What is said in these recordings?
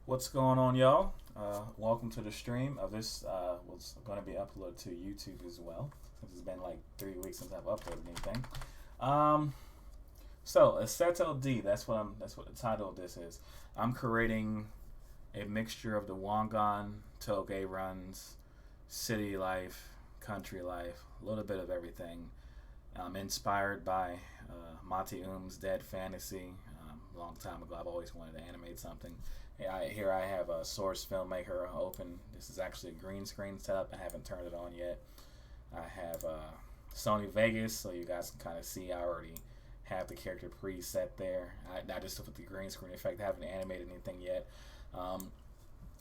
What's going on, y'all? Welcome to the stream of this. Was going to be uploaded to YouTube as well, since it's been like 3 weeks since I've uploaded anything. Um, so Assetto D. That's what the title of this is. I'm creating a mixture of the Wangan, Touge runs, city life, country life, a little bit of everything. Inspired by Monty Oom's Dead Fantasy. A long time ago, I've always wanted to animate something. Here I have a Source Filmmaker open. This is actually a green screen setup. I haven't turned it on yet. I have Sony Vegas, so you guys can kind of see I already have the character preset there. I just with the green screen effect. I haven't animated anything yet.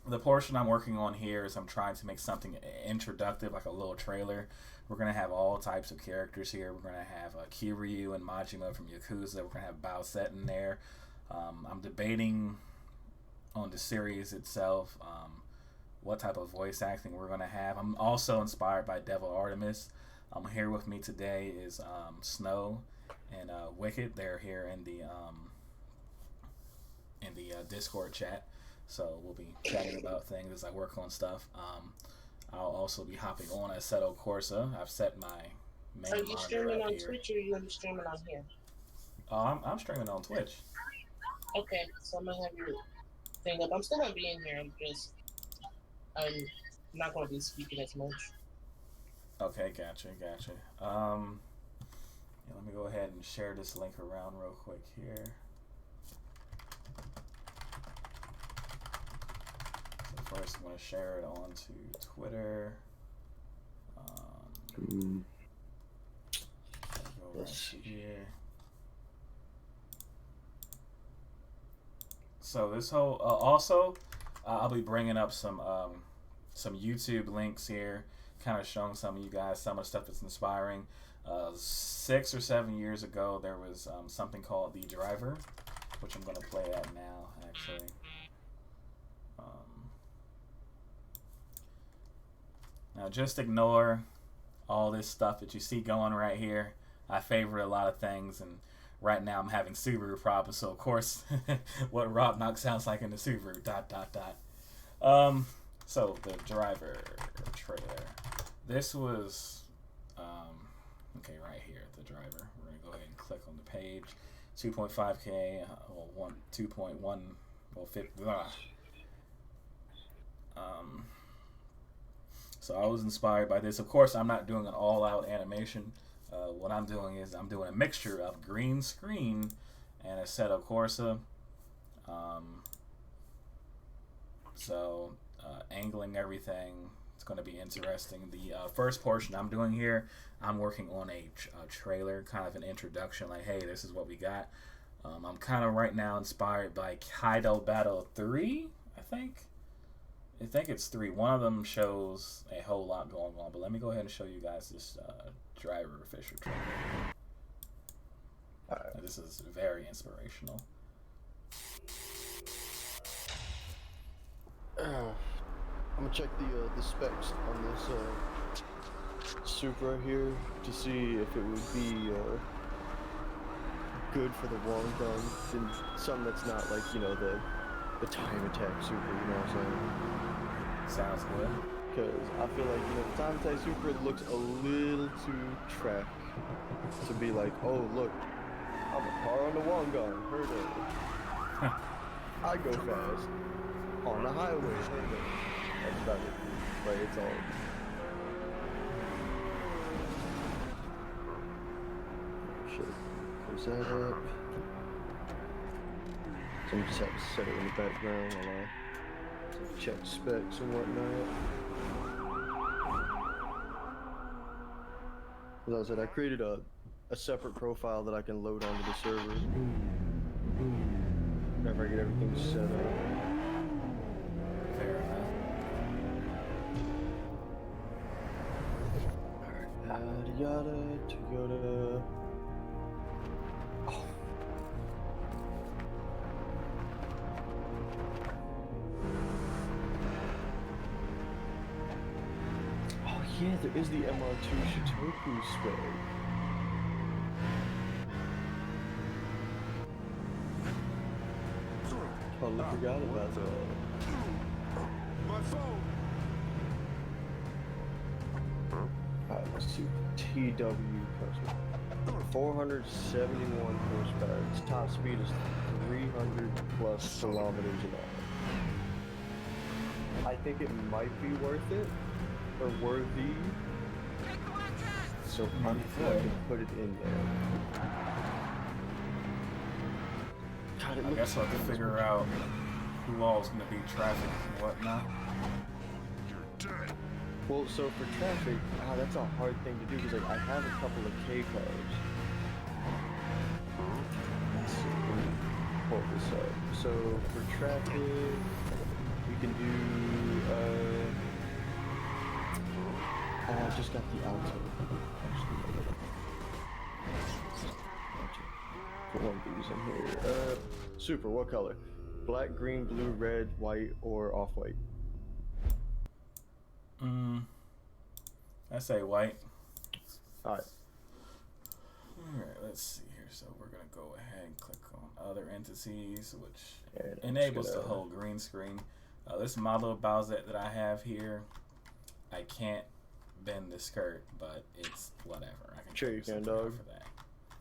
The portion I'm working on here is I'm trying to make something introductive, like a little trailer. We're going to have all types of characters here. We're going to have Kiryu and Majima from Yakuza. We're going to have Bowsette in there. I'm debating on the series itself what type of voice acting we're going to have. I'm also inspired by Devil Artemis. Here with me today is Snow and Wicked. They're here in the Discord chat. So we'll be chatting about things as I work on stuff. I'll also be hopping on Assetto Corsa. I've set my main Are you monitor streaming up on here. Twitch or are you gonna be streaming on here? I'm streaming on Twitch. Okay, so I'm gonna have your thing up. I'm still gonna be in here. I'm not gonna be speaking as much. Okay, gotcha. Let me go ahead and share this link around real quick here. So first, I'm going to share it onto Twitter. Go right here. So this whole I'll be bringing up some YouTube links here, kind of showing some of you guys some of the stuff that's inspiring. 6 or 7 years ago, there was something called The Driver, which I'm going to play at now, actually. Now, just ignore all this stuff that you see going right here. I favor a lot of things, and right now I'm having Subaru problems, so of course, what Rob Knox sounds like in the Subaru, ... So, The Driver trailer. This was, okay, right here, The Driver. We're going to go ahead and click on the page. 2.5K, 2.1, well, 50, so I was inspired by this. Of course, I'm not doing an all-out animation. What I'm doing is I'm doing a mixture of green screen and Assetto Corsa. Angling everything. It's going to be interesting. The first portion I'm doing here, I'm working on a trailer, kind of an introduction, like, hey, this is what we got. I'm kind of right now inspired by Kaido Battle 3, I think it's 3. One of them shows a whole lot going on, but let me go ahead and show you guys this Driver official trailer. Right. This is very inspirational. I'm gonna check the specs on this Supra here to see if it would be good for the Wangan, and something that's not like, you know, the time attack Supra, you know what I'm saying? Sounds good. Because I feel like, you know, the time attack Supra looks a little too track to be like, oh look, I'm a car on the Wangan, heard of. I go fast on the highway, heard of. That's about it. But it's all. Shit. Close that up. So we just have to set it in the background while I check specs and whatnot. As I said, I created a separate profile that I can load onto the server whenever I get everything set up. Fair enough. Alright, yada, Toyota. Oh. Oh yeah, there is the MR2 Shitoku spec. Totally forgot about that. My phone. Alright, let's see. TW Corsa. 471 horsepower. Its top speed is 300 plus kilometers an hour. I think it might be worth it, or worthy. So I'm going to put it in there. God, I guess I'll have to figure out who all is going to be traffic and whatnot. You're dead. Well, so for traffic, that's a hard thing to do because like I have a couple of K cars. Let's see, let me pull this up. So for traffic, we can do. I just got the Alto. Put one of these in here. Super. What color? Black, green, blue, red, white, or off-white? I say white. Alright. Alright, let's see here. So we're going to go ahead and click on other entities, which And I'm enables just the gonna- whole green screen. This model of Bowsette that I have here, I can't bend the skirt, but it's whatever. I can Sure you figure can, something out dog. for that.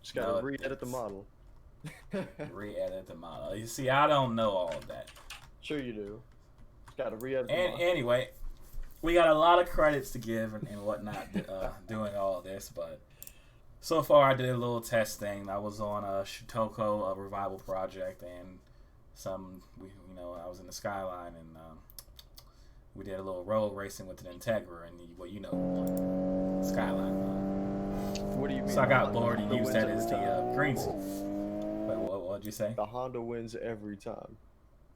Just gotta No, re-edit the model. Re-edit the model. You see, I don't know all of that. Sure you do. Just gotta re-edit the And model. anyway, we got a lot of credits to give and whatnot doing all of this, but so far I did a little testing. I was on a Shutoko, a revival project, and I was in the Skyline, and we did a little road racing with an Integra, and Skyline. What do you mean? So I got the bored and Honda used wins that every as the time? green screen. Wait, what'd you say? The Honda wins every time.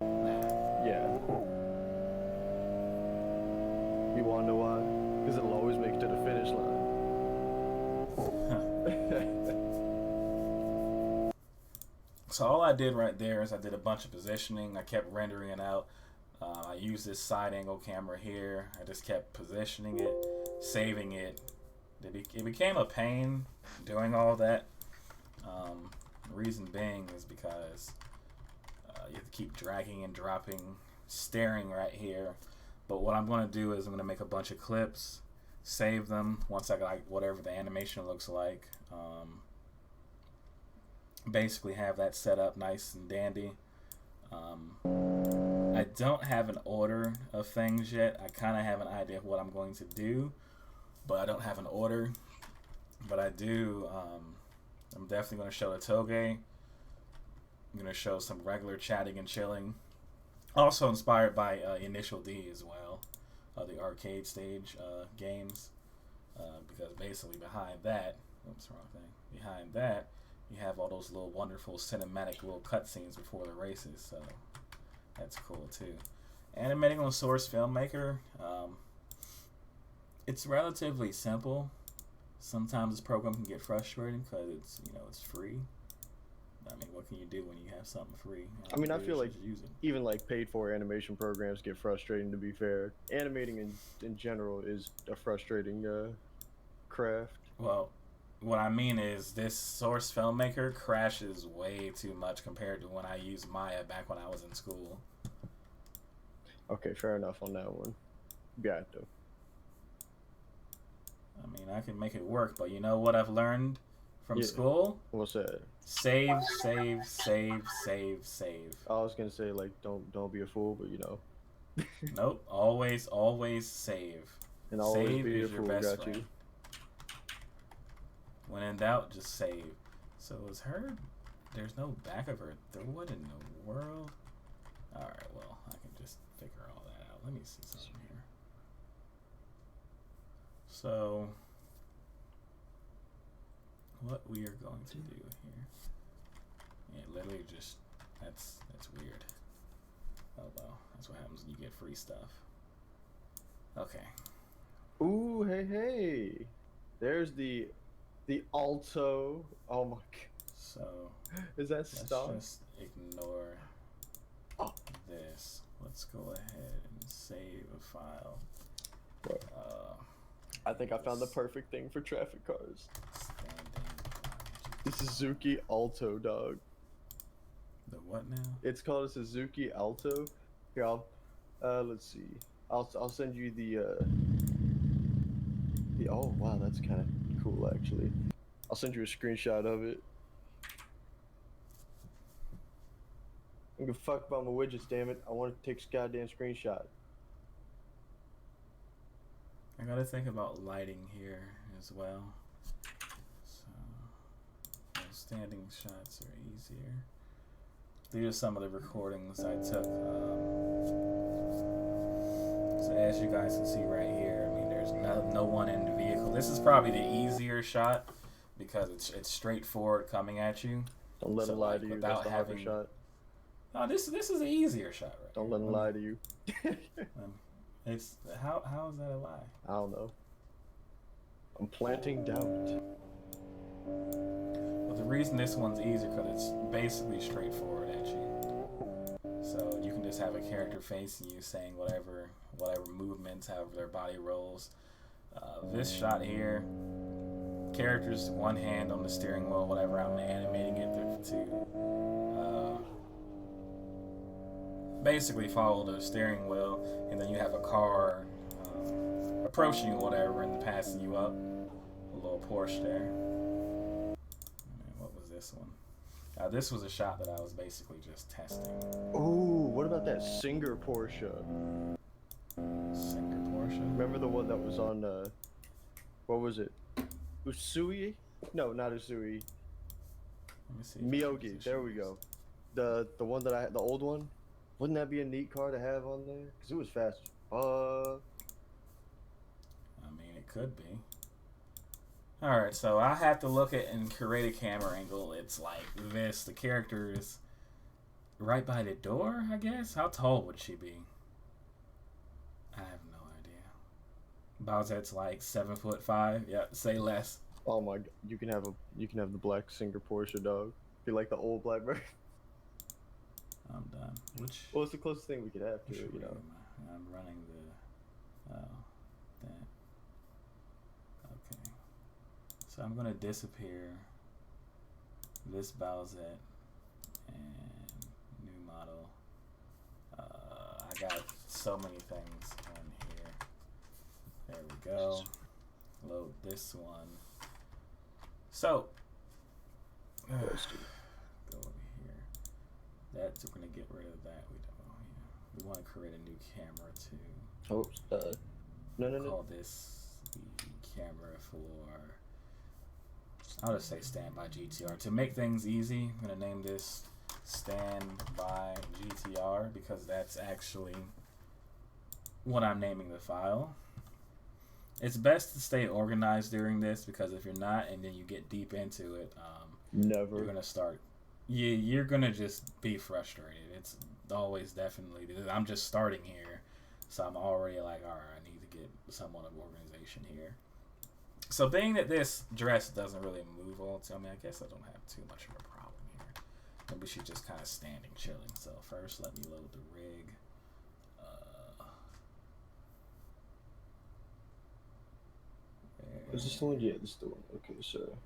Nah. Yeah. You wanna know why? Because it'll always make it to the finish line. So all I did right there is I did a bunch of positioning. I kept rendering it out. I used this side angle camera here. I just kept positioning it, saving it. It became a pain doing all that. Reason being is because you have to keep dragging and dropping, staring right here. But what I'm going to do is I'm going to make a bunch of clips, save them once I got whatever the animation looks like. Basically have that set up nice and dandy. I don't have an order of things yet. I kind of have an idea of what I'm going to do, but I don't have an order. But I do, I'm definitely going to show the Touge. I'm going to show some regular chatting and chilling. Also inspired by Initial D as well, the arcade stage games. Because basically behind that, behind that, you have all those little wonderful cinematic little cutscenes before the races, so that's cool too. Animating on Source Filmmaker, it's relatively simple. Sometimes this program can get frustrating because it's free. I mean, what can you do when you have something free? I mean, I feel like use it. even like paid for animation programs get frustrating, to be fair. Animating in general is a frustrating craft. Well, what I mean is this Source Filmmaker crashes way too much compared to when I used Maya back when I was in school. Okay, fair enough on that one. Got to. I mean, I can make it work, but you know what I've learned from Yeah. school? What's that? Save, save, save, save, save. I was gonna say like don't be a fool, but Nope. Always save. and always Save be a is your fool. best Got friend. you. When in doubt, just save. So is her? There's no back of her. What in the world? All right. Well, I can just figure all that out. Let me see something here. So, what we are going to do here? Yeah, literally just that's weird. Oh well, that's what happens when you get free stuff. Okay. Ooh, hey. There's the Alto. Oh my god. So Is that let's stock? just ignore Oh. this. Let's go ahead and save a file. What? I think I found the perfect thing for traffic cars. Standing. The Suzuki Alto, dog. The what now? It's called a Suzuki Alto. Here, let's see. I'll send you the. Oh wow, that's kind of cool actually. I'll send you a screenshot of it. I don't give a fuck about my widgets, damn it. I want to take a goddamn screenshot. I gotta think about lighting here as well. So, standing shots are easier. These are some of the recordings I took. So as you guys can see right here, I mean, there's no one in the vehicle. This is probably the easier shot because it's straightforward coming at you. Don't let him lie to you. That's the harder shot. No, this is an easier shot, right? Don't let him lie to you. It's how is that a lie? I don't know. I'm planting doubt. Well, the reason this one's easier because it's basically straightforward at you. So you can just have a character facing you, saying whatever movements, however their body rolls. This shot here, characters one hand on the steering wheel, whatever I'm animating it to basically follow the steering wheel, and then you have a car approaching you, whatever, and passing you up. A little Porsche there. And what was this one? This was a shot that I was basically just testing. Ooh, what about that Singer Porsche? Singer Porsche? Remember the one that was on, what was it? Usui? No, not Usui. Let me see. Miyogi, there we go. The one that I had, the old one? Wouldn't that be a neat car to have on there? Because it was fast. I mean, it could be. Alright, so I have to look at and create a camera angle. It's like this. The character is right by the door, I guess? How tall would she be? I have no idea. Bowsette's like 7'5". Yeah, say less. Oh my god, you can have the black Singer Porsche, dog. Be like the old Blackbird. I'm done. Which? Well, it's the closest thing we could have to it, you know. I'm running the. Oh, that. Okay. So I'm gonna disappear this Bowsette and new model. I got so many things on here. There we go. Load this one. So. Go over here. That's we're gonna get rid of that. We want to create a new camera too. Oh, no. Call this the camera for. I'll just say Standby GTR to make things easy. I'm gonna name this Standby GTR because that's actually what I'm naming the file. It's best to stay organized during this because if you're not, and then you get deep into it, you're gonna start. Yeah, you're gonna just be frustrated. It's always definitely. I'm just starting here, so I'm already like, all right, I need to get somewhat of organization here. So being that this dress doesn't really move all too, I mean, I guess I don't have too much of a problem here. Maybe she's just kind of standing, chilling. So first, let me load the rig. Is this the one? Yeah, this is the one. Okay, so.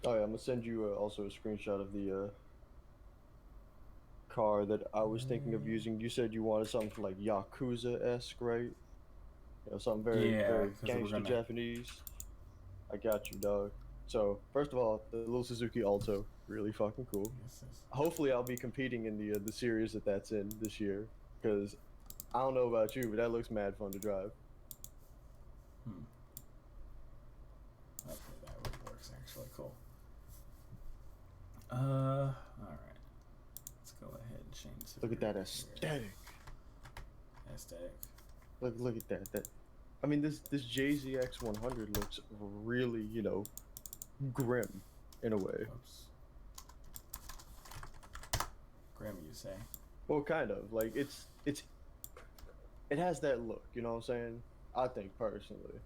Oh yeah, I'm gonna send you also a screenshot of the car that I was thinking of using. You said you wanted something for like Yakuza-esque, right? You know, something very gangster Japanese. I got you, dog. So first of all, the little Suzuki Alto, really fucking cool. Yes. Hopefully, I'll be competing in the series that's in this year, because I don't know about you, but that looks mad fun to drive. Okay, that really works actually. Cool. Alright. Let's go ahead and change the Look at that aesthetic. Aesthetic. Look at that. I mean, this JZX 100 looks really, you know, grim in a way. Oops. Grim, you say? Well, kind of. Like it has that look, you know what I'm saying? I think personally.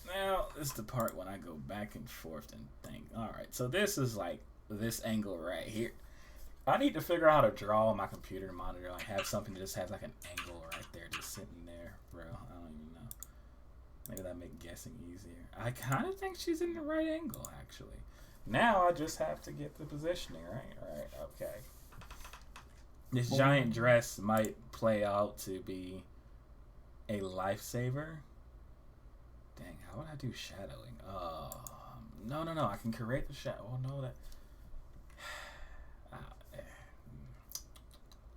Now, this is the part when I go back and forth and think. Alright, so this is like this angle right here. I need to figure out how to draw on my computer monitor. Like have something that just has like an angle right there just sitting there, bro. I don't even know. Maybe that make guessing easier. I kind of think she's in the right angle, actually. Now I just have to get the positioning right. Right. Okay. This giant dress might play out to be a lifesaver. Dang, how would I do shadowing? No. I can create the shadow. Oh no, that.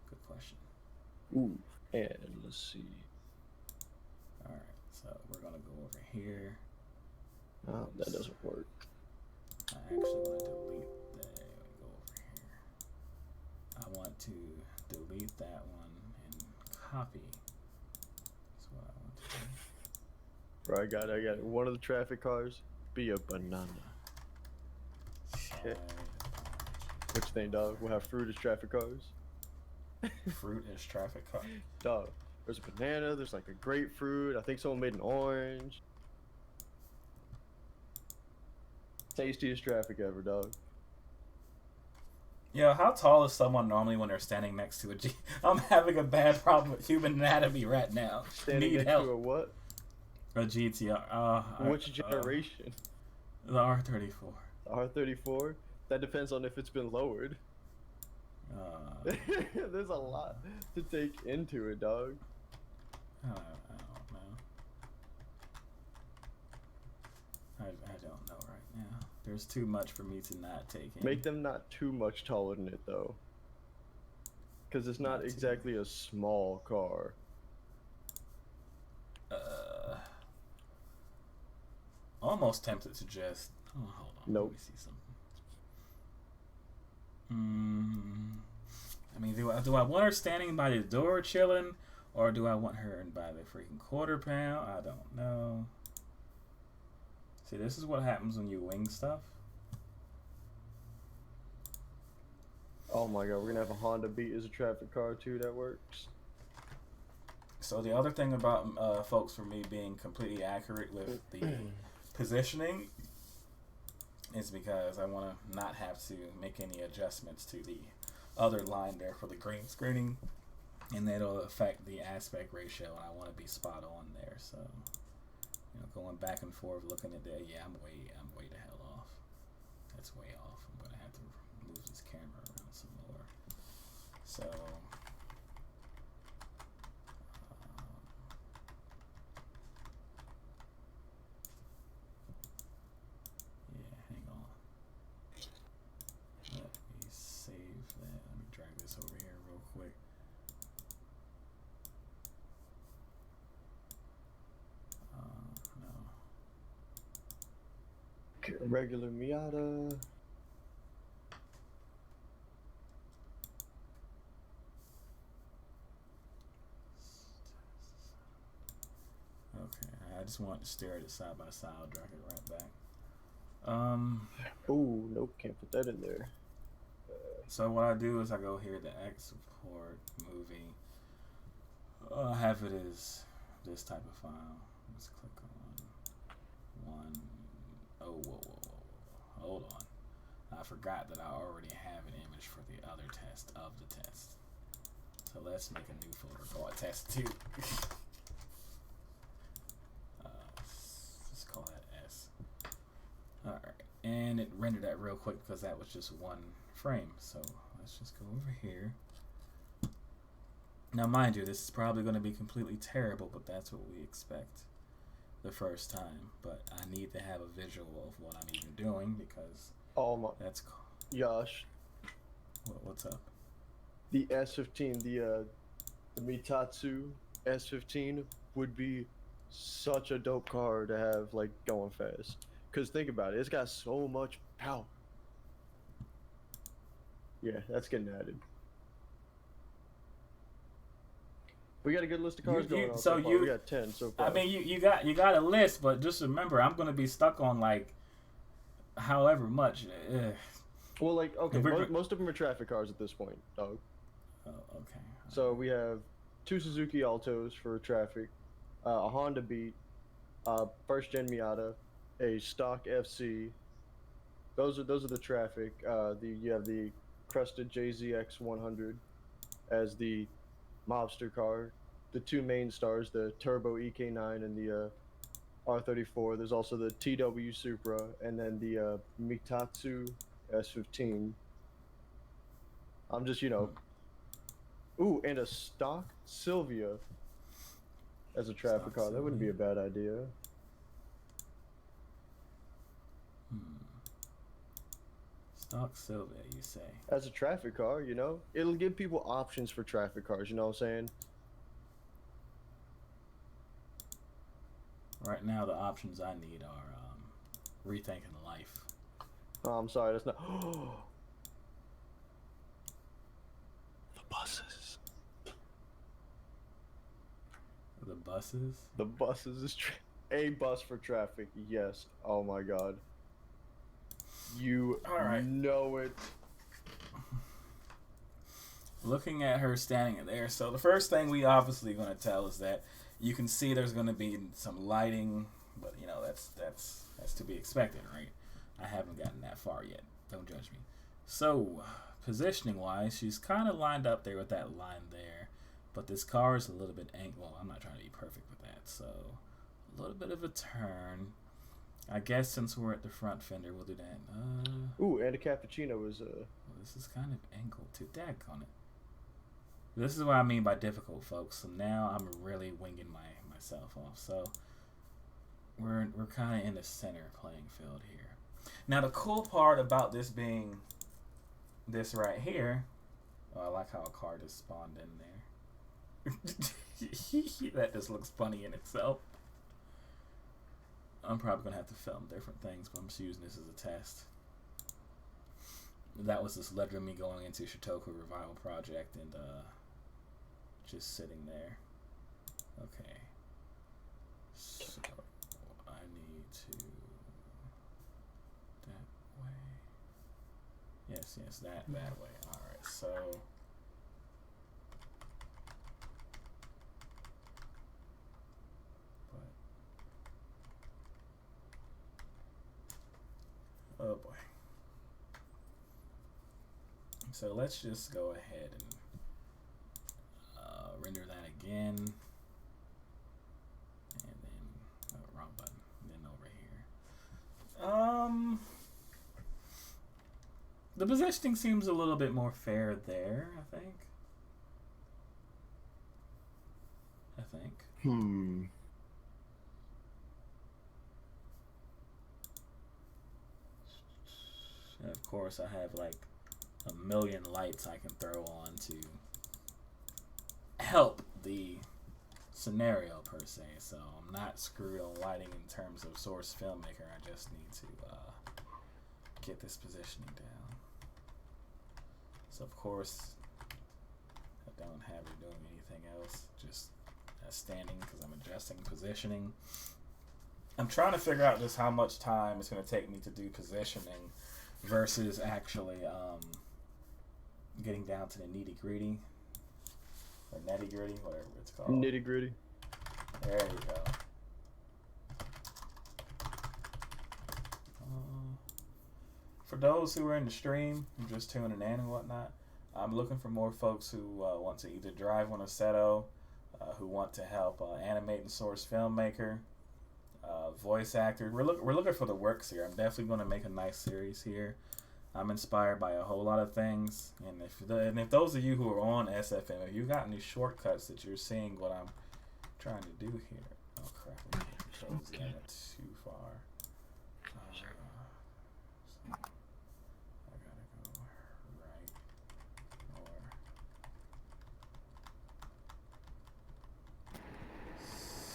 Good question. Ooh, and let's see. All right, so we're gonna go over here. Oh, that doesn't work. I actually want to delete that. Go over here. I want to delete that one and copy. That's what I want to do. Bro, I got it. One of the traffic cars be a banana. Side Which thing, dog? We'll have fruit as traffic cars. fruit is traffic car. Dog, there's a banana, there's like a grapefruit. I think someone made an orange. Tastiest traffic ever, dog. Yo, how tall is someone normally when they're standing next to a G? I'm having a bad problem with human anatomy right now. Standing Need next help. to a what? A GTR. Which generation? The R34. The R34? That depends on if it's been lowered. There's a lot to take into it, dog. I don't know. I don't know right now. There's too much for me to not take in. Make them not too much taller than it, though. Because it's not exactly a small car. Almost tempted to just. Oh, hold on. Nope. Let me see something. I mean, do I want her standing by the door chilling, or do I want her by the freaking quarter pound? I don't know. See, this is what happens when you wing stuff. Oh my god, we're gonna have a Honda Beat as a traffic car too. That works. So the other thing about folks, for me being completely accurate with the positioning is because I want to not have to make any adjustments to the other line there for the green screening, and that'll affect the aspect ratio, and I want to be spot on there. So, you know, going back and forth looking at that, yeah, I'm way the hell off. That's way off. I'm gonna have to move this camera around some more. So. Regular Miata. Okay, I just want to stare at it side by side. I'll drag it right back. Oh, nope, can't put that in there. So what I do is I go here to export movie. I have it as this type of file. Let's click on one. Oh, whoa. Hold on. I forgot that I already have an image for the other test of the test. So let's make a new folder called test 2. Let's call that S. Alright. And it rendered that real quick because that was just one frame. So let's just go over here. Now, mind you, this is probably going to be completely terrible, but that's what we expect the first time. But I need to have a visual of what I'm even doing because that's Josh. What's up? The S15, the Mitatsu S15 would be such a dope car to have like going fast. Cause think about it, it's got so much power. Yeah, that's getting added. We got a good list of cars going on. So we got 10 so far. I mean, you got a list, but just remember, I'm gonna be stuck on like however much. Well, like okay, most of them are traffic cars at this point, dog. Oh, okay. So we have 2 Suzuki Altos for traffic, a Honda Beat, first gen Miata, a stock FC. Those are the traffic. You have the crested JZX 100 as the mobster car. The 2 main stars, the Turbo EK9 and the R34. There's also the TW Supra, and then the Mitatsu S15. I'm just, ooh, and a stock Sylvia as a traffic Stock car. That wouldn't be Sylvia. a bad idea. Stock Sylvia, you say? As a traffic car, it'll give people options for traffic cars. You know what I'm saying? Right now, the options I need are rethinking life. Oh, I'm sorry, that's not. The buses. The buses. The buses is a bus for traffic. Yes. Oh my God. You All right. know it. Looking at her standing there, so the first thing we obviously going to tell is that you can see there's going to be some lighting, but that's to be expected, right? I haven't gotten that far yet. Don't judge me. So, positioning wise, she's kind of lined up there with that line there, but this car is a little bit angled. Well, I'm not trying to be perfect with that, so a little bit of a turn. I guess since we're at the front fender, we'll do that. Ooh, and a cappuccino was Well, this is kind of angled too. Daggone it. This is what I mean by difficult, folks. So now I'm really winging myself off. So we're kind of in the center playing field here. Now the cool part about this being this right here, I like how a car just spawned in there. That just looks funny in itself. I'm probably gonna have to film different things, but I'm just using this as a test. That was just led me going into Shitoku Revival Project and just sitting there. Okay. So I need to that way. Yes, that way. Alright, so oh boy. So let's just go ahead and render that again. And then, wrong button. And then over here. The positioning seems a little bit more fair there, I think. Hmm. And of course, I have like a million lights I can throw on to help the scenario per se, so I'm not screwed on lighting in terms of Source Filmmaker. I just need to get this positioning down. So of course I don't have her doing anything else, just standing because I'm adjusting positioning. I'm trying to figure out just how much time it's going to take me to do positioning versus actually getting down to the nitty gritty or nitty gritty, whatever it's called. Nitty gritty. There you go. For those who are in the stream and just tuning in and whatnot, I'm looking for more folks who want to either drive on Assetto, who want to help animate in Source Filmmaker, voice actors. We're looking for the works here. I'm definitely going to make a nice series here. I'm inspired by a whole lot of things, and if those of you who are on SFM, if you got any shortcuts that you're seeing what I'm trying to do here. Oh crap! I chose that too far. So I gotta go right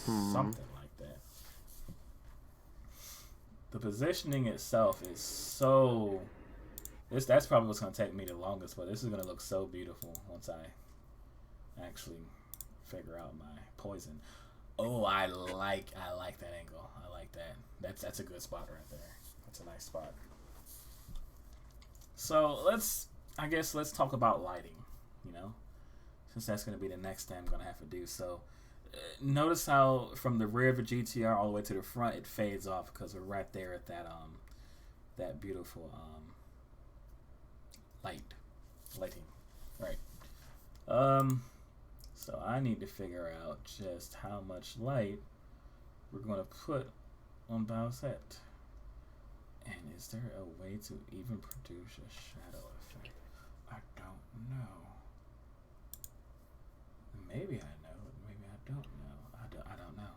or something like that. The positioning itself is so. That's probably what's going to take me the longest, but this is going to look so beautiful once I actually figure out my poison. Oh, I like that angle. I like that. That's a good spot right there. That's a nice spot. So let's talk about lighting, since that's going to be the next thing I'm going to have to do. So notice how from the rear of the GTR all the way to the front it fades off because we're right there at that beautiful lighting, right? So I need to figure out just how much light we're going to put on Bowsette. And is there a way to even produce a shadow effect? I don't know. Maybe I know. Maybe I don't know. I don't know.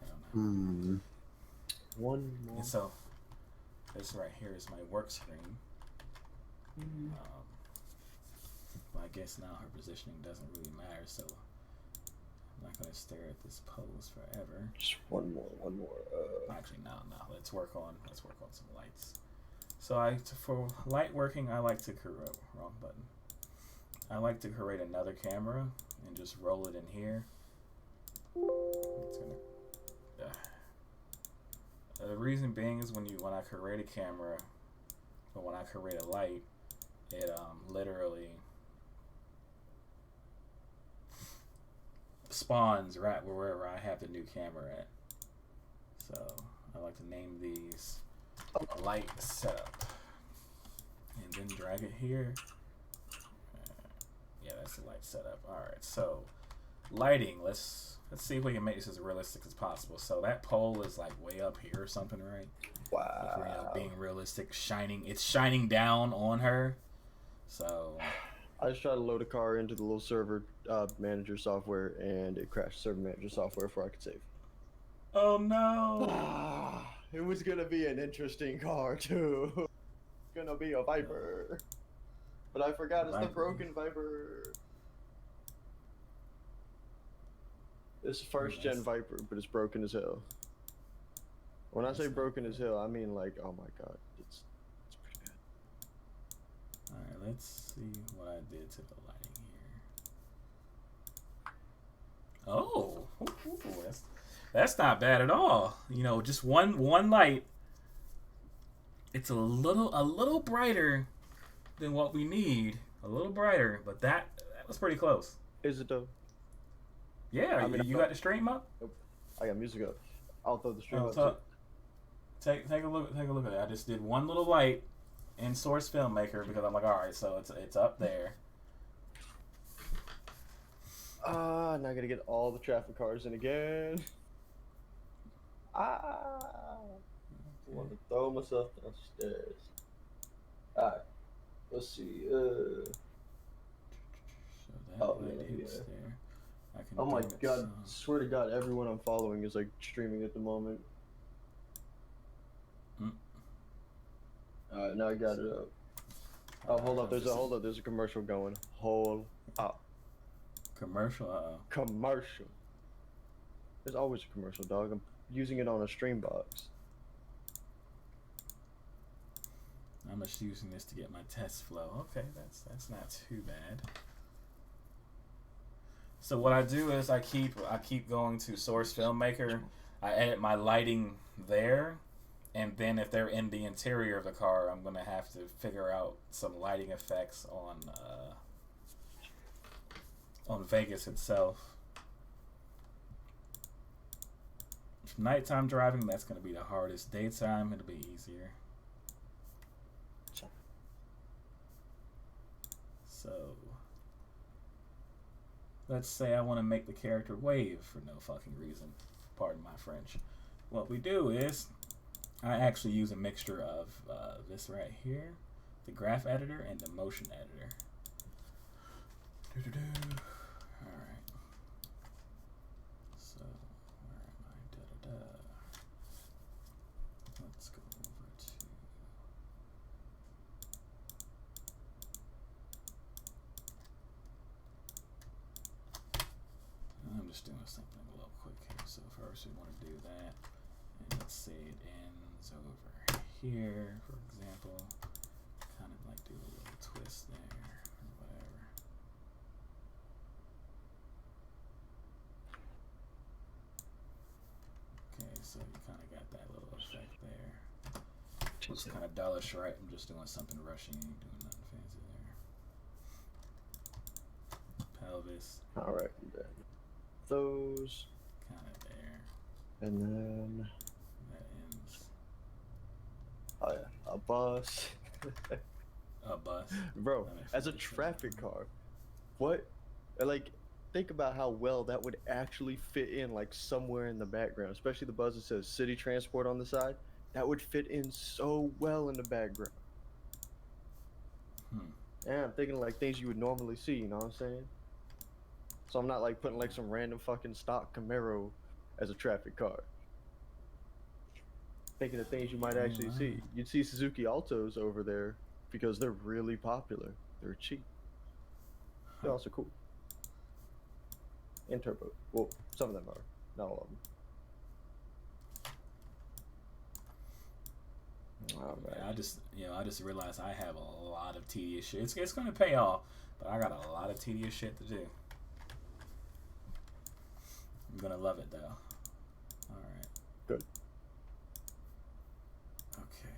I don't know. One more. And so, this right here is my work screen. Well, I guess now her positioning doesn't really matter, so I'm not gonna stare at this pose forever. Just one more. Actually, no. Let's work on some lights. So for light working, I like to create wrong button. I like to create another camera and just roll it in here. It's gonna. The reason being is when I create a camera, or when I create a light, it literally spawns right wherever I have the new camera at. So I like to name these light setup, and then drag it here. Yeah, that's the light setup. All right, so lighting. Let's see if we can make this as realistic as possible. So that pole is like way up here or something, right? Wow. If we're being realistic, it's shining down on her. So I just tried to load a car into the little server manager software, and it crashed server manager software before I could save. oh no. It was gonna be an interesting car too. It's gonna be a Viper, but I forgot it's the broken Viper. It's a first gen Viper, but it's broken as hell. When I say broken as hell, I mean like, oh my god, it's pretty bad. Alright, let's see what I did to the lighting here. Oh, that's not bad at all. You know, just one light. It's a little brighter than what we need. A little brighter, but that was pretty close. Is it though? Yeah, I mean, you got the stream up? Nope. I got music up. I'll throw the stream up so, too. Take a look at it. I just did one little light in Source Filmmaker because I'm like, all right, so it's up there. Now I gotta get all the traffic cars in again. I want to throw myself downstairs. Alright, let's see. So that Oh, light yeah, is yeah. there. I can Oh my dim it god, some. swear to god, everyone I'm following is like streaming at the moment. Alright, now I got it up. Oh, hold up, there's a commercial going. Hold up. Commercial? Uh-oh. Commercial. There's always a commercial, dog. I'm using it on a stream box. I'm just using this to get my test flow. Okay, that's not too bad. So what I do is I keep going to Source Filmmaker. I edit my lighting there, and then if they're in the interior of the car, I'm gonna have to figure out some lighting effects on Vegas itself. Nighttime driving, that's gonna be the hardest. Daytime, it'll be easier. So let's say I want to make the character wave for no fucking reason. Pardon my French. What we do is I actually use a mixture of this right here, the graph editor, and the motion editor. Alright. So, where am I? Let's go over to... I'm just doing something a little quick here. So first we want to do that. And let's say it ends over here, for example. Kind of like do a little twist there, or whatever. Okay, so you kind of got that little effect there. It's kind of dullish, right? I'm just doing something rushing, ain't doing nothing fancy there. Pelvis. Alright, those. Kind of there. And then, That ends. oh yeah, a bus. A bus. Bro, That makes as a sense. traffic car, what? Like, think about how well that would actually fit in, like somewhere in the background, especially the buzz that says city transport on the side. That would fit in so well in the background. Yeah, I'm thinking like things you would normally see, you know what I'm saying? So I'm not like putting like some random fucking stock Camaro as a traffic car. Thinking of things you might actually see. You'd see Suzuki Altos over there because they're really popular. They're cheap. They're also cool. And turbo. Well, some of them are, not all of them. All right. Yeah, I just realized I have a lot of tedious shit. It's gonna pay off, but I got a lot of tedious shit to do. I'm gonna love it though. All right. Good. Okay.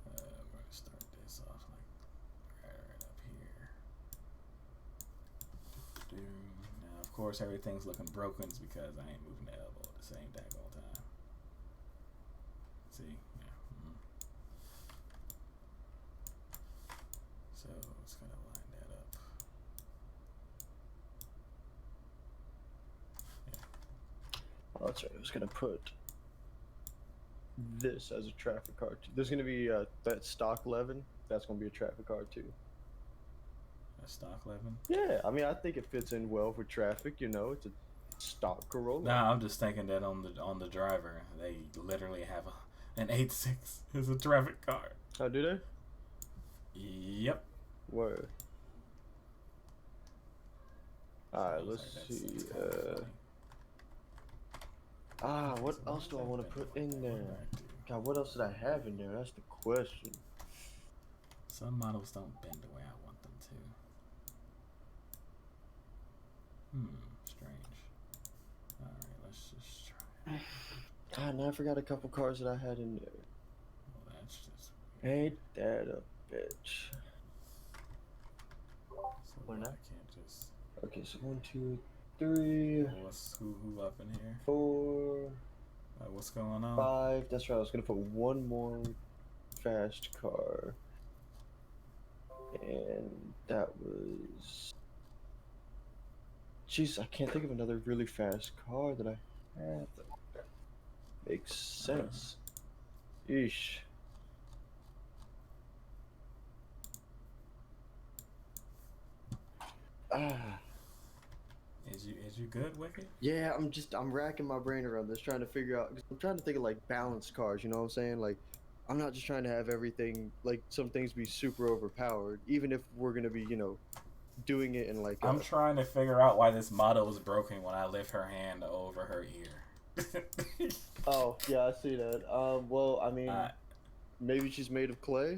We're gonna start this off like right up here. Now, of course, everything's looking broken because I ain't moving the elbow at the same daggone time. See? Yeah. So it's gonna line that up. Oh, that's right. I was gonna put this as a traffic car too. There's gonna be that stock 11. That's gonna be a traffic car too. A stock 11? Yeah, I mean, I think it fits in well for traffic. You know, it's a stock Corolla. Nah, I'm just thinking that on the driver, they literally have an 8.6 as a traffic car. Oh, do they? Yep. Word. All right, let's see. What else do I want to put in there? God, what else did I have in there? That's the question. Some models don't bend the way I want them to. Strange. Alright, let's just try it. God, now I forgot a couple cars that I had in there. Well, that's just weird. Ain't that a bitch? So Why not? I can't just... Okay, so 1, 2, 3. What's who up in here? 4. What's going on? 5. That's right. I was gonna put one more fast car, and that was. Jeez, I can't think of another really fast car that I have. That makes sense. Eesh. Is you good, Wicked? Yeah, I'm racking my brain around this, trying to figure out. Cause I'm trying to think of like balanced cars. You know what I'm saying? Like, I'm not just trying to have everything like some things be super overpowered, even if we're gonna be, you know, doing it in like. I'm trying to figure out why this model is broken when I lift her hand over her ear. Oh yeah, I see that. Well, I mean, maybe she's made of clay.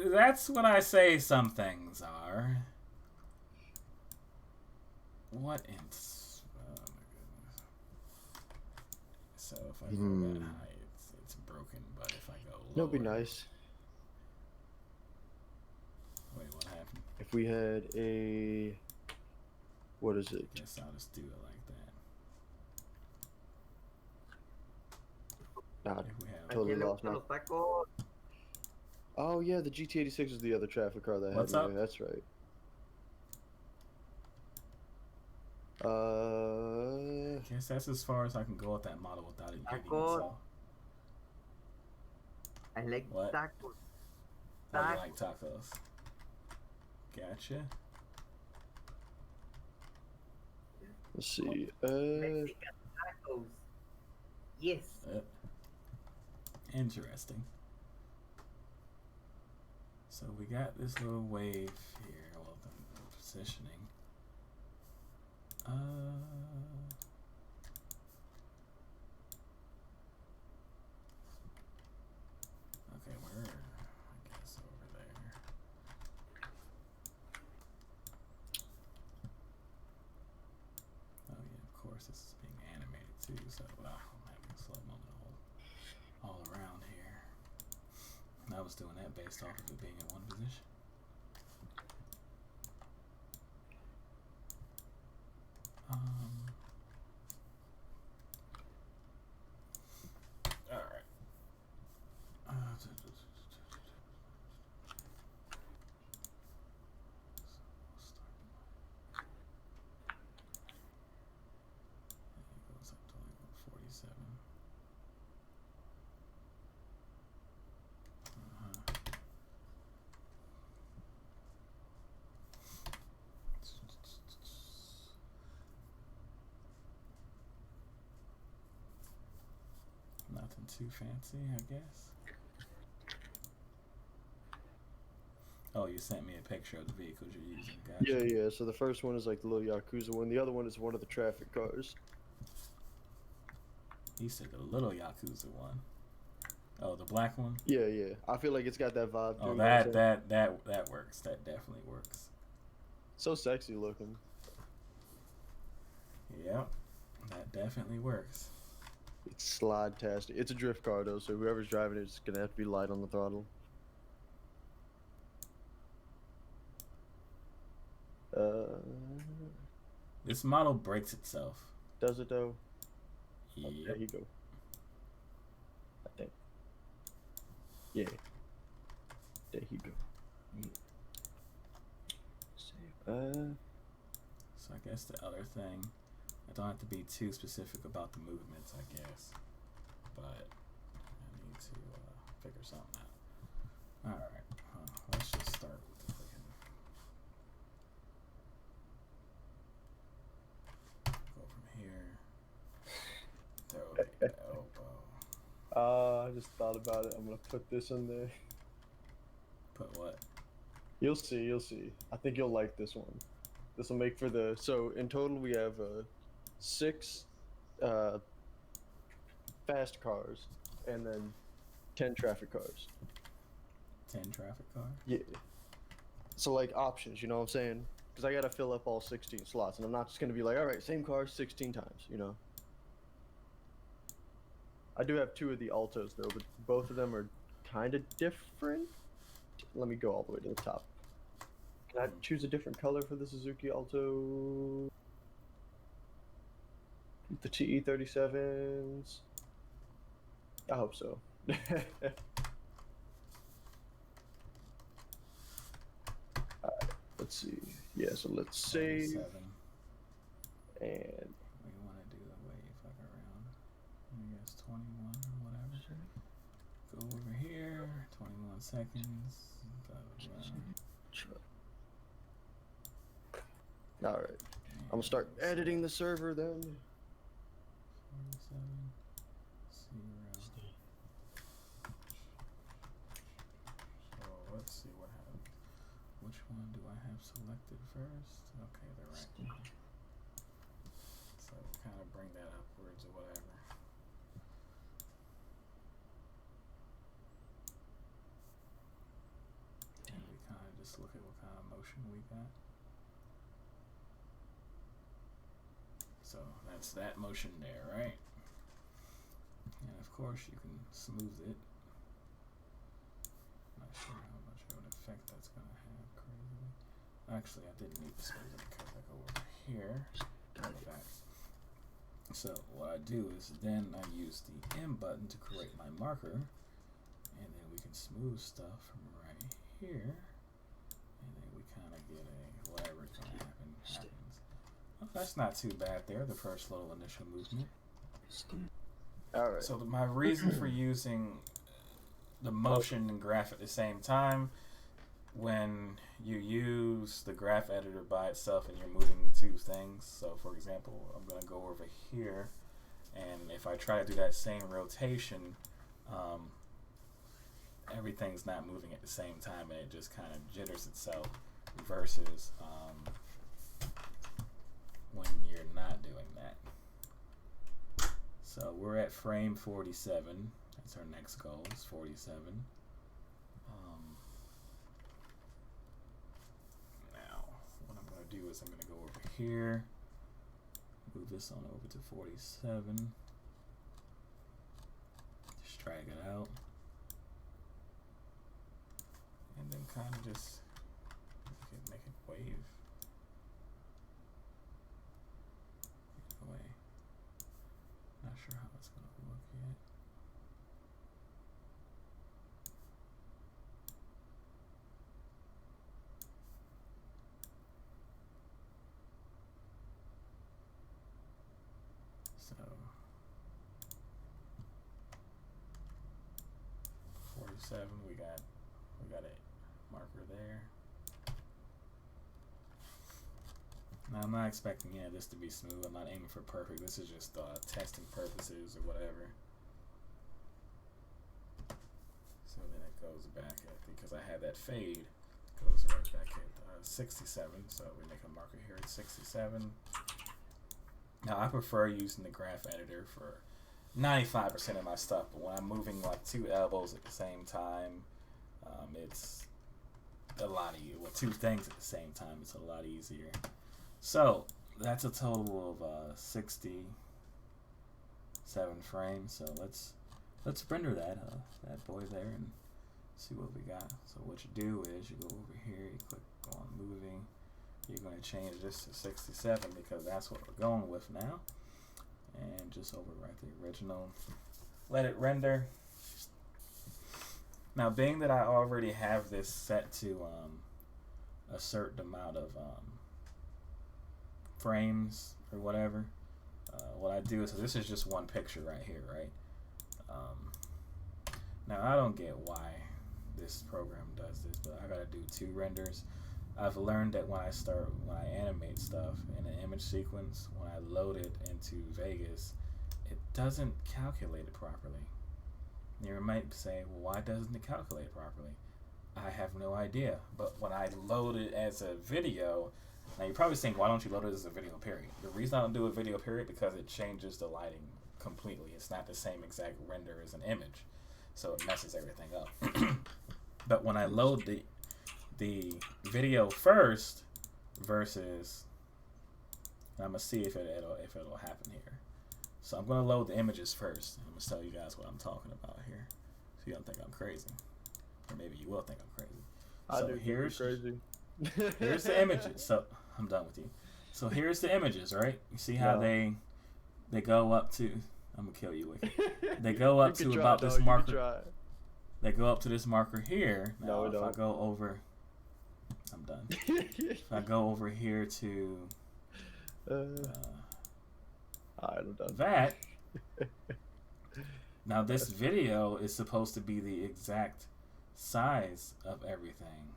That's what I say. Some things are. What in? Oh my goodness. So if I go that high, it's broken. But if I go lower, That'd be nice. Wait, what happened? If we had a, what is it? Guess I'll just do it like that. Nah, If we have, totally lost my. Oh yeah, the GT86 is the other traffic car that I What's had. up? That's right. I guess that's as far as I can go with that model without it hitting itself. I like What? tacos. Oh, you like tacos? Gotcha. Let's see. Mexican tacos. Yes. Interesting. So we got this little wave here. Well, the positioning. Okay, where? I guess over there. Oh yeah, of course this is being animated too, so I'm having a slow moment all around here. And I was doing that based off of it being in one position. All right. Nothing too fancy, I guess. Oh, you sent me a picture of the vehicles you're using. Gotcha. Yeah. So the first one is like the little Yakuza one. The other one is one of the traffic cars. You said the little Yakuza one. Oh, the black one? Yeah. I feel like it's got that vibe. Oh, too, that works. That definitely works. So sexy looking. Yep, that definitely works. It's slide-tastic. It's a drift car though, so whoever's driving it's gonna have to be light on the throttle. This model breaks itself. Does it though? Yep. Oh, there you go. I think. Yeah. There you go. Save. So I guess the other thing, I don't have to be too specific about the movements, I guess, but I need to figure something out. All right, let's just start with the freaking. Go from here. Throw the elbow. I just thought about it. I'm gonna put this in there. Put what? You'll see. I think you'll like this one. This will make for the. So in total we have 6 fast cars and then 10 traffic cars. 10 traffic cars? Yeah. So like options, you know what I'm saying? Because I gotta fill up all 16 slots, and I'm not just gonna be like, all right, same car 16 times, you know. I do have 2 of the Altos though, but both of them are kind of different. Let me go all the way to the top. Can I choose a different color for the Suzuki Alto? The TE37s? I hope so. Alright, let's see. Yeah, so let's save. 37. And We want to do the wave fuck around. I guess 21 or whatever. Go over here. 21 seconds. alright. I'm gonna start editing the server then. 47. 0. So let's see what happens. Which one do I have selected first? Okay, the right one. So kind of bring that upwards or whatever. And we kind of just look at what kind of motion we got. So that's that motion there, right? And of course you can smooth it. Not sure how much of an effect that's gonna have crazily. Actually, I didn't need to smooth it because I go over here. Go back. So what I do is then I use the M button to create my marker, and then we can smooth stuff from right here, and then we kind of get a whatever's gonna happen happens. Well, that's not too bad there. The first little initial movement. Alright. So my reason for using the motion and graph at the same time, when you use the graph editor by itself and you're moving 2 things. So for example, I'm going to go over here, and if I try to do that same rotation, everything's not moving at the same time, and it just kind of jitters itself versus when you're not doing that. So we're at frame 47. That's our next goal, is 47. Now, what I'm going to do is I'm going to go over here, move this on over to 47, just drag it out, and then kind of just make it wave. Away. Not sure how it's going to look yet. So 47, we got a marker there. Now I'm not expecting this to be smooth. I'm not aiming for perfect. This is just testing purposes or whatever. goes back at, because I had that fade, goes right back at 67. So we make a marker here at 67. Now I prefer using the graph editor for 95% of my stuff, but when I'm moving like two elbows at the same time, it's a lot easier. Well, two things at the same time, it's a lot easier. So that's a total of 67 frames. So let's render that boy there and see what we got. So what you do is you go over here, you click on moving. You're going to change this to 67 because that's what we're going with now. And just overwrite the original. Let it render. Now, being that I already have this set to a certain amount of frames or whatever, what I do is, so this is just one picture right here, right? Now, I don't get why this program does this, but I got to do 2 renders. I've learned that when I animate stuff in an image sequence, when I load it into Vegas, it doesn't calculate it properly. You might say, well, why doesn't it calculate it properly? I have no idea. But when I load it as a video, now you're probably saying, why don't you load it as a video period? The reason I don't do a video period because it changes the lighting completely. It's not the same exact render as an image, so it messes everything up. But when I load the video first versus, I'm gonna see if it'll happen here. So I'm gonna load the images first. I'm gonna tell you guys what I'm talking about here, so you don't think I'm crazy, or maybe you will think I'm crazy. So here's the images. So I'm done with you. So here's the images, right? You see how they go up to. I'm gonna kill you, Wicked. They go up to about this marker. They go up to this marker here. Now, if I go over, I'm done. If I go over here to I'm done. that, now this video is supposed to be the exact size of everything,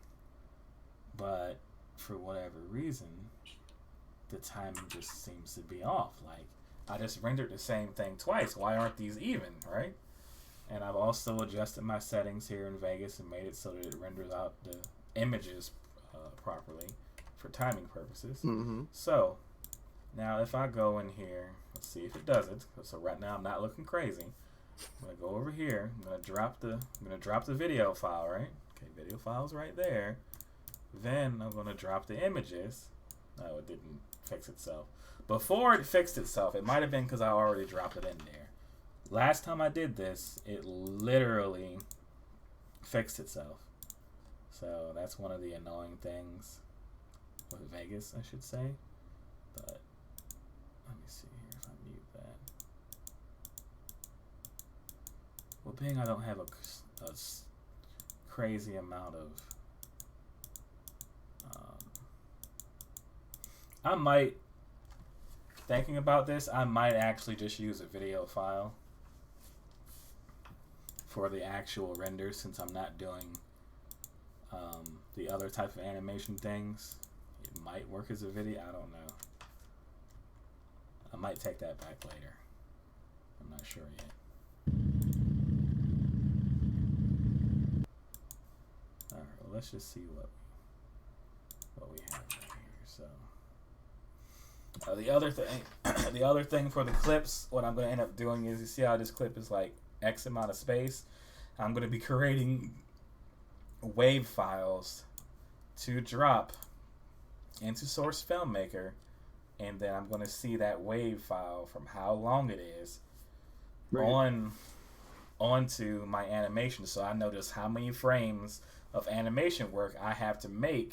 but for whatever reason, the timing just seems to be off. Like, I just rendered the same thing twice. Why aren't these even, right? And I've also adjusted my settings here in Vegas and made it so that it renders out the images properly for timing purposes. Mm-hmm. So now if I go in here, let's see if it does it. So right now I'm not looking crazy. I'm gonna go over here. I'm gonna drop the video file, right? Okay, video file's right there. Then I'm gonna drop the images. No, it didn't fix itself. Before it fixed itself, it might have been because I already dropped it in there. Last time I did this, it literally fixed itself. So that's one of the annoying things with Vegas, I should say. But let me see here if I mute that. Well, being I don't have a crazy amount of... I might, thinking about this, I might actually just use a video file for the actual render, since I'm not doing the other type of animation things. It might work as a video, I don't know. I might take that back later. I'm not sure yet. Alright, well, let's just see what we have right here. So the other thing for the clips, what I'm going to end up doing is, you see how this clip is like X amount of space? I'm going to be creating wave files to drop into Source Filmmaker, and then I'm going to see that wave file from how long it is onto my animation, so I know just how many frames of animation work I have to make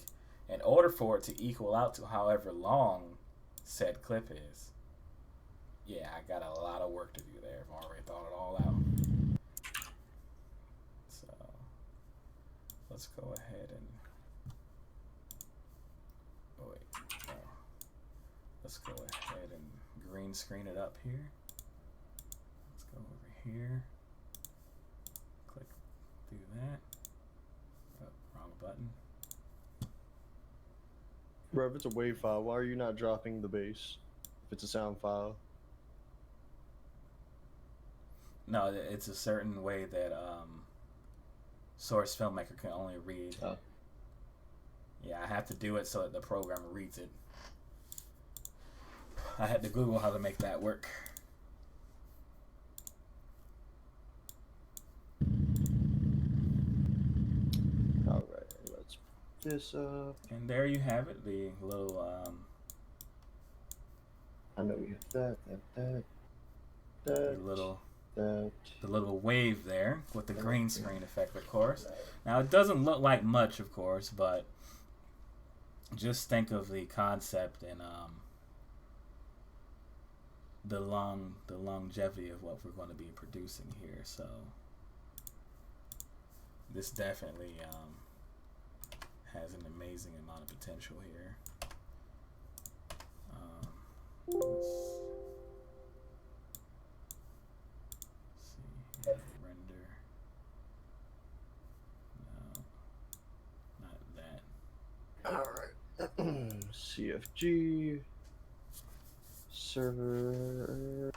in order for it to equal out to however long said clip is. Yeah, I got a lot of work to do there. I've already thought it all out. So let's go ahead and let's go ahead and green screen it up here. Let's go over here. Click, do that. Oh, wrong button. Bro, if it's a wave file, why are you not dropping the bass? If it's a sound file. No, it's a certain way that Source Filmmaker can only read. Oh. Yeah, I have to do it so that the program reads it. I had to Google how to make that work. Alright, let's put this up. And there you have it, the little I know we have that, the little wave there with the green screen effect, of course. Now it doesn't look like much, of course, but just think of the concept and the longevity of what we're going to be producing here. So this definitely has an amazing amount of potential here. Let's see here. Render. No, not that. Alright. CFG. Server.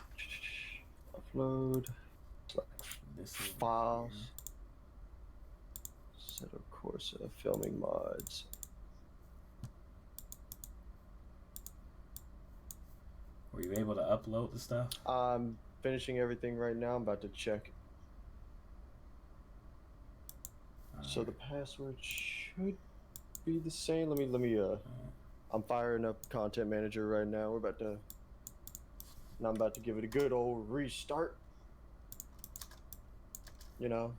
Upload. This is Files. Assetto Corsa. Filming mods. Were you able to upload the stuff? I'm finishing everything right now. I'm about to check. So the password should be the same. Let me I'm firing up Content Manager right now. And I'm about to give it a good old restart. You know.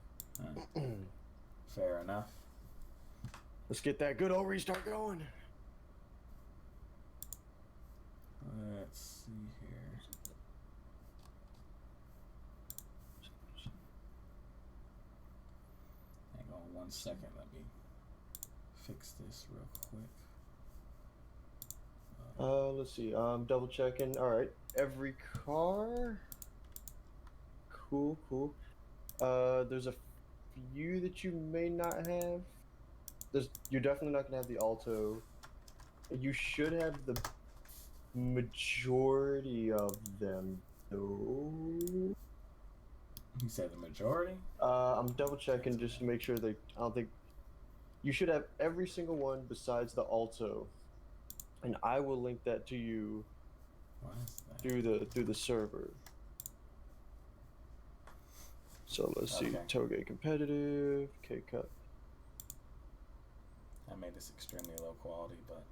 Fair enough. Let's get that good old restart going. Let's see here. Hang on 1 second. Let me fix this real quick. Let's see. Double checking. All right. Every car. Cool. There's a few that you may not have. You're definitely not gonna have the Alto. You should have the majority of them, though. You said the majority? I'm double checking just to make sure I don't think you should have every single one besides the Alto, and I will link that to you through the server. So let's see, Touge competitive, K-cut. I made this extremely low quality, but.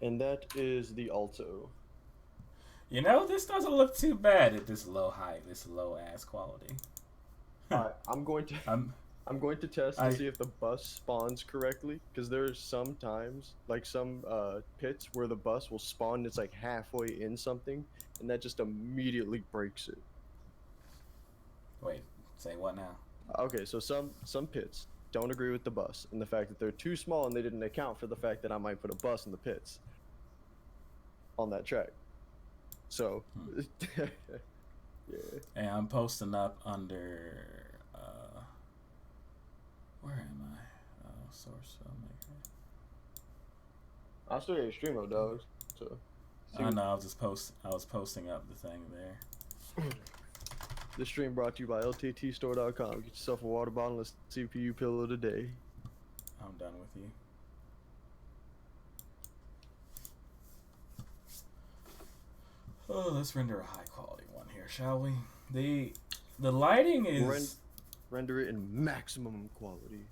And that is the Alto. You know, this doesn't look too bad at this low height, this low ass quality. Alright, I'm going to test to see if the bus spawns correctly, because there's some times, like some pits where the bus will spawn and it's like halfway in something, and that just immediately breaks it. Wait, say what now? Okay, so some pits don't agree with the bus and the fact that they're too small, and they didn't account for the fact that I might put a bus in the pits on that track. So, yeah. Hey, I'm posting up under, where am I? Source Filmmaker. I'll still get a stream of dogs. So. I know. I was posting up the thing there. This stream brought to you by LTTstore.com. Get yourself a water bottle and a CPU pillow today. I'm done with you. Oh, let's render a high quality one here, shall we? The lighting is render it in maximum quality.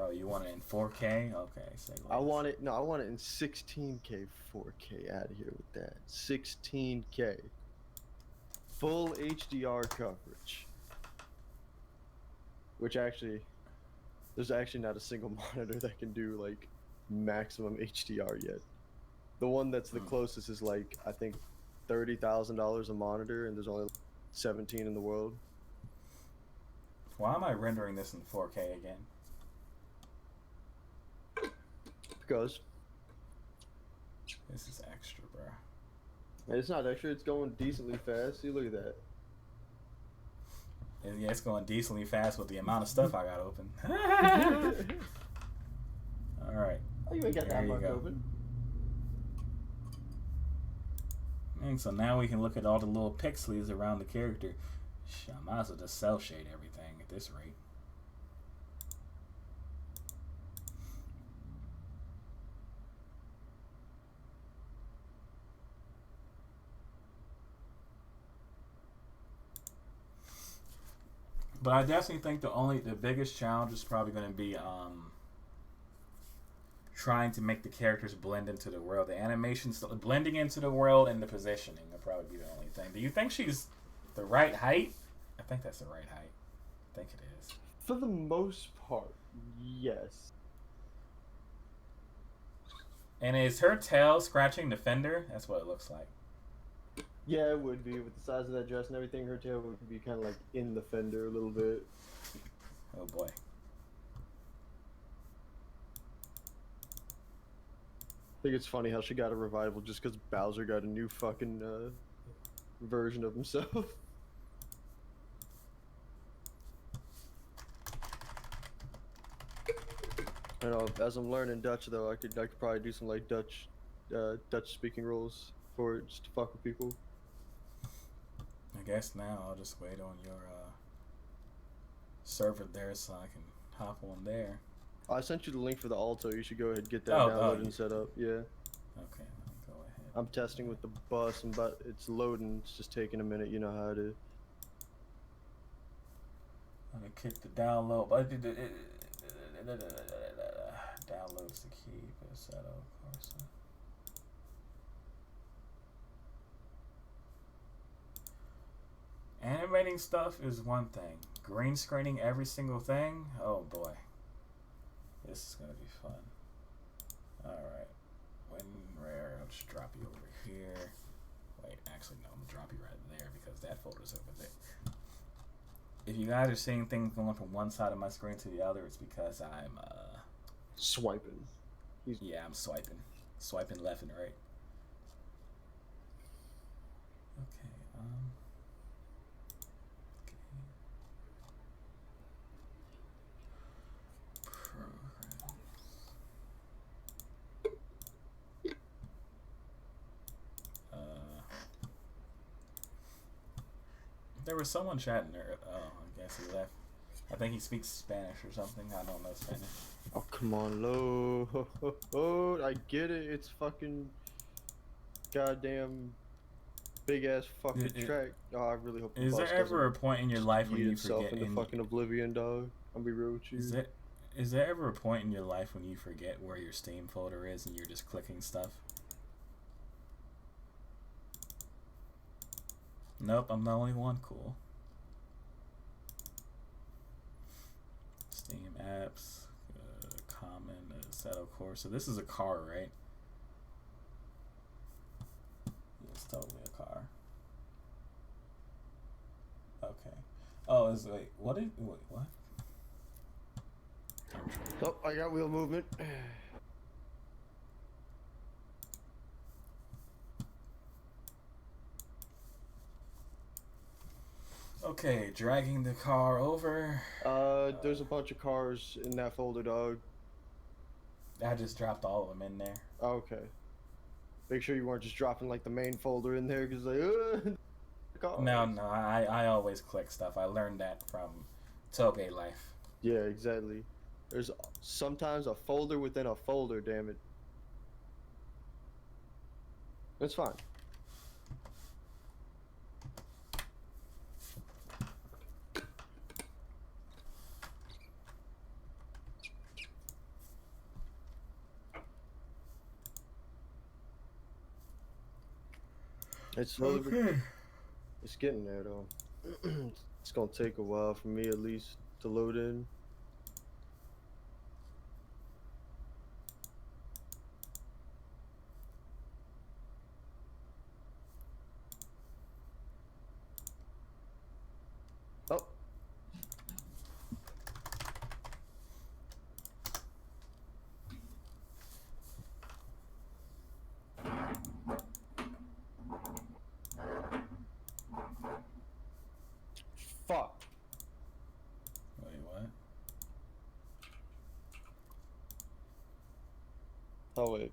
Oh, you want it in 4K? Okay, say less. I want it in 16K 4K. Out of here with that. 16K. Full HDR coverage. Which actually, there's actually not a single monitor that can do like maximum HDR yet. The one that's the closest is like, I think, $30,000 a monitor, and there's only 17 in the world. Why am I rendering this in 4K again? Because this is extra, bro. It's not extra, it's going decently fast. See, look at that. Yeah, it's going decently fast with the amount of stuff I got open. Alright. Oh, you ain't got that much open. And so now we can look at all the little pixelies around the character. Shit, I might as well just cell shade everything at this rate. But I definitely think the biggest challenge is probably going to be trying to make the characters blend into the world. The animations blending into the world and the positioning will probably be the only thing. Do you think she's the right height? I think that's the right height. I think it is. For the most part, yes. And is her tail scratching the fender? That's what it looks like. Yeah, it would be. With the size of that dress and everything, her tail would be kind of like in the fender a little bit. Oh boy. I think it's funny how she got a revival just because Bowser got a new fucking version of himself. I know, as I'm learning Dutch though, I could probably do some like Dutch speaking roles for it, just to fuck with people. I guess now I'll just wait on your server there so I can hop on there. I sent you the link for the alto. You should go ahead and get that Oh, downloaded and set up. Yeah. Okay, let me go ahead. I'm testing with the bus, but it's loading. It's just taking a minute. You know how it is. I'm gonna kick the download. Downloads the key for Assetto Corsa. Animating stuff is one thing. Green screening every single thing? Oh boy. This is gonna be fun. Alright. When rare, I'll just drop you over here. Wait, actually no, I'm gonna drop you right there because that folder's over there. If you guys are seeing things going from one side of my screen to the other, it's because I'm Swiping. yeah, I'm swiping. Swiping left and right. Okay, there was someone chatting there. Oh, I guess he left. I think he speaks Spanish or something. I don't know Spanish. Oh, come on, load. I get it. It's fucking goddamn big ass fucking track. Oh, I really hope. Is there ever a point in your life when you forget into fucking oblivion, dog? I'll be real with you. Is there ever a point in your life when you forget where your Steam folder is and you're just clicking stuff? Nope, I'm the only one. Cool. Steam apps, common, Assetto Corsa. So this is a car, right? Yeah, it's totally a car. Okay. Oh, what? Oh, I got wheel movement. Okay, dragging the car over. There's a bunch of cars in that folder, dog. I just dropped all of them in there. Okay. Make sure you weren't just dropping like the main folder in there, cause like, cars. No, I always click stuff. I learned that from Touge life. Yeah, exactly. There's sometimes a folder within a folder, damn it. It's fine. It's slowly, it's getting there though. It's gonna take a while for me at least to load in. Oh. Fuck. Wait, what? Oh wait.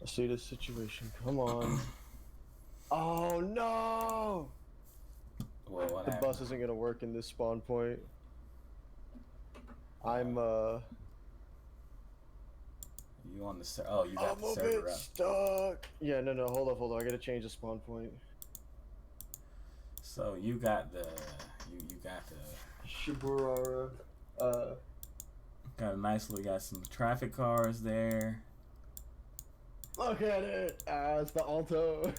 see this situation. Come on. Oh no! Well, what The happened? bus isn't gonna work in this spawn point. I'm You on the oh, you got I'm the a server bit up. stuck. Yeah, no, hold up. I gotta change the spawn point. So you got the you got the Shiburara. got a nice little got some traffic cars there. Look at it. Ah, it's the Alto.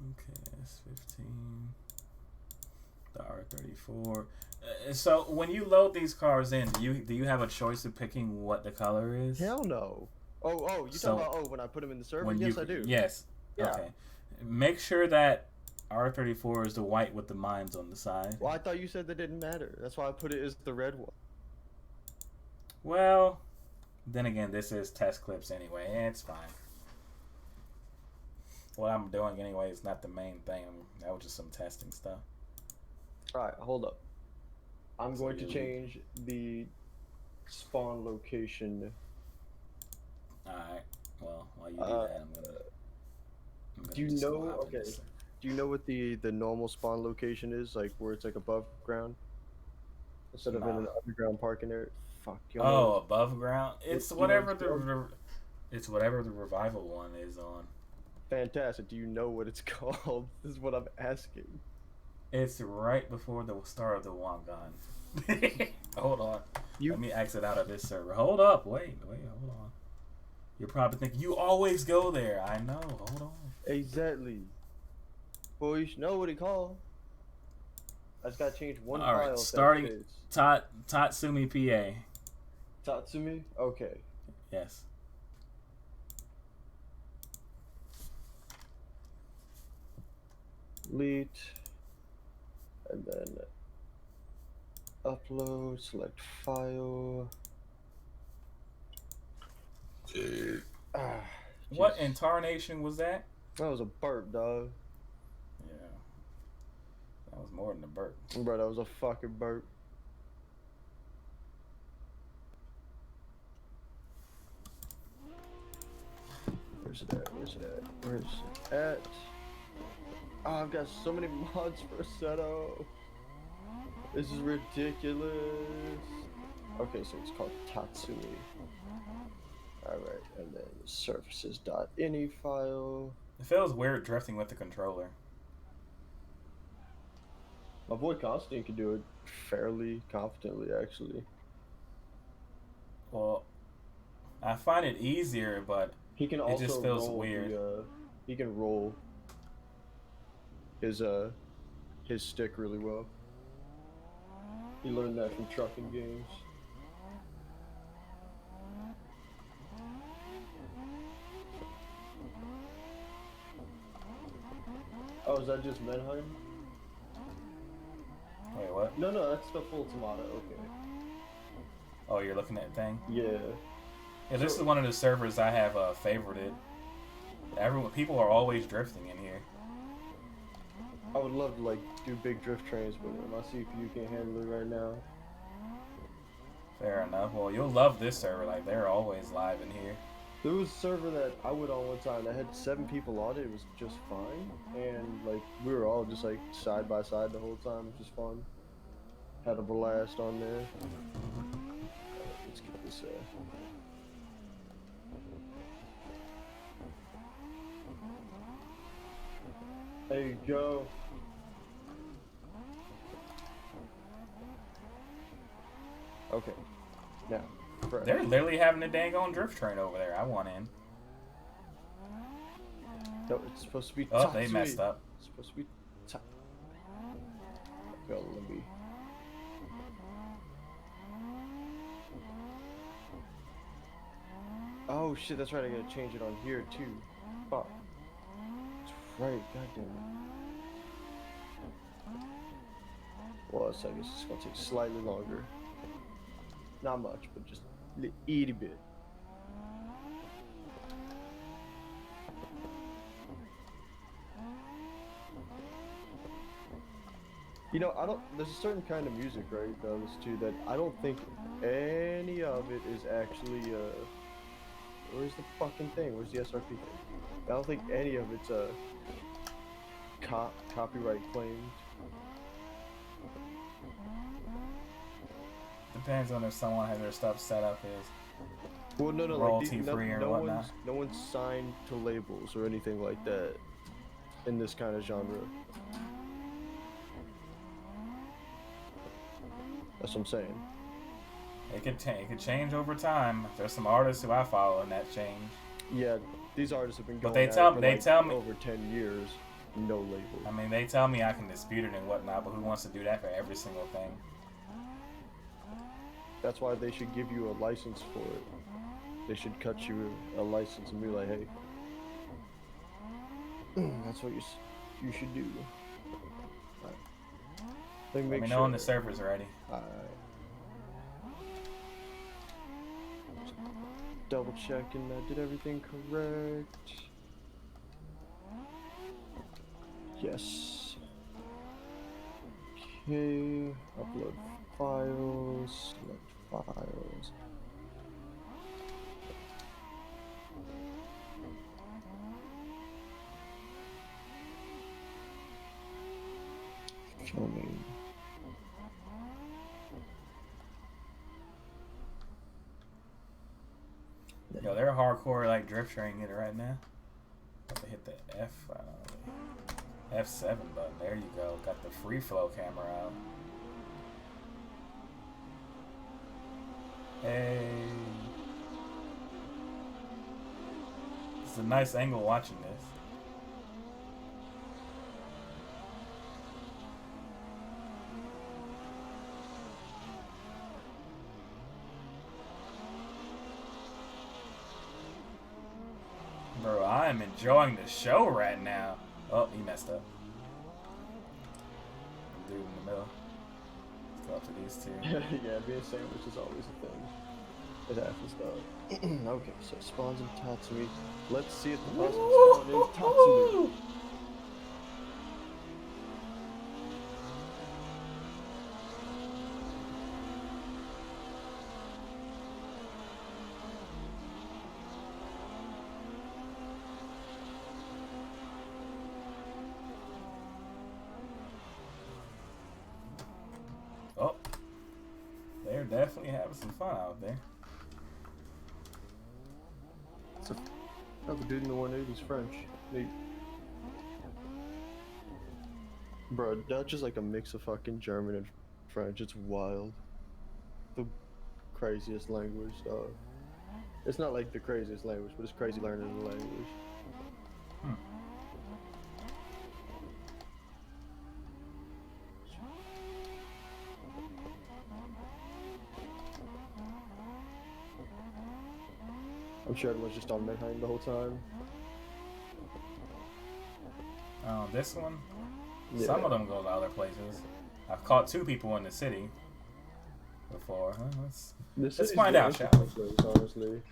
Okay, that's 15. The R34. So when you load these cars in, do you have a choice of picking what the color is? Hell no. Oh, you So, talking about when I put them in the server? When Yes, you, I do. Yes. Yeah. Okay. Make sure that R34 is the white with the mines on the side. Well, I thought you said that didn't matter. That's why I put it as the red one. Well, then again, this is test clips anyway. It's fine. What I'm doing anyway is not the main thing. That was just some testing stuff. Alright, hold up. I'm So going to you- change the spawn location. Alright. Well, while you do that, I'm gonna Do you just know? go out Okay. and just- Do you know what the normal spawn location is? Like where it's like above ground instead of in Nah. an underground parking area. Fuck. You Oh, above ground. It's you know whatever what it's it's whatever the revival one is on. Fantastic. Do you know what it's called? This is what I'm asking. It's right before the start of the Wangan. Hold on. You Let me exit out of this server. Hold up. Wait, hold on. You're probably thinking, you always go there. I know. Hold on. exactly. Boy, you should know what it called. I just gotta change one All right, file. if that starting- fits. Tatsumi, PA. Tatsumi? Okay. Yes. Delete. And then upload, select file. Ah, What jeez. incarnation was that? That was a burp, dog. Yeah. That was more than a burp. Bro, that was a fucking burp. Where's it at? Where's it at? Oh, I've got so many mods for Assetto. This is ridiculous. Okay, so it's called Tatsumi. Alright, and then services.ini file. It feels weird drifting with the controller. My boy Constantine can do it fairly confidently, actually. Well, I find it easier, but He can It also just feels roll weird. he can roll his stick really well. He learned that from trucking games. Oh, is that just Menheim? wait, what? No, that's the full tomato. Okay. Oh, you're looking at thing? Yeah. Yeah, this So- is one of the servers I have favorited. People are always drifting in here. I would love to like do big drift trains, but my CPU can't handle it right now. Fair enough. Well, you'll love this server. Like, they're always live in here. There was a server that I went on one time that had 7 people on it. It was just fine, and like we were all just like side by side the whole time, which was fun. Had a blast on there. Let's get this. There you go. Okay. Now, correct. They're literally having a dang on drift train over there. I want in. No, it's supposed to be. Oh, they Tatsumi. messed up. It's supposed to be. Well, let me. Oh shit, that's right. I gotta change it on here too. Fuck. That's right. Goddamn it. Well, so I guess it's gonna take slightly longer. Not much, but just a itty bit. You know, I don't. There's a certain kind of music, right, that I listen to that I don't think any other of it is actually where's the fucking thing? Where's the SRP thing? I don't think any of it's copyright claimed. Depends on if someone has their stuff set up as Well, no, royalty free or whatnot. No one's signed to labels or anything like that in this kind of genre. That's what I'm saying. It could change over time. There's some artists who I follow and that change. Yeah, these artists have been going But they at tell it for they like tell me over 10 years, no label. I mean, they tell me I can dispute it and whatnot, but who wants to do that for every single thing? That's why they should give you a license for it. They should cut you a license and be like, hey, that's what you should do. Right. Let me know when the server's ready. Alright. Double checking I did everything correct. Yes. Okay. Upload files. Select files. Filming. Yo, they're hardcore like drift training it right now. Have to hit the F7 button. There you go. Got the free flow camera out. Hey. It's a nice angle watching this. Bro, I am enjoying the show right now. Oh, he messed up. Dude in the middle. Let's go up to these two. Yeah, being sandwich is always a thing. It happens though. Okay, so spawns in Tatsumi. Let's see if the bus can spawn in Tatsumi. Oh, they're definitely having some fun out there. So, oh, the dude in the 180's French. Neat. Bro, Dutch is like a mix of fucking German and French. It's wild. The craziest language, dog. It's not like the craziest language, but it's crazy learning the language. I'm sure everyone's just on Manheim the whole time. This one, Yeah. some of them go to other places. I've caught 2 people in the city before. Let's find out, shall we? Honestly,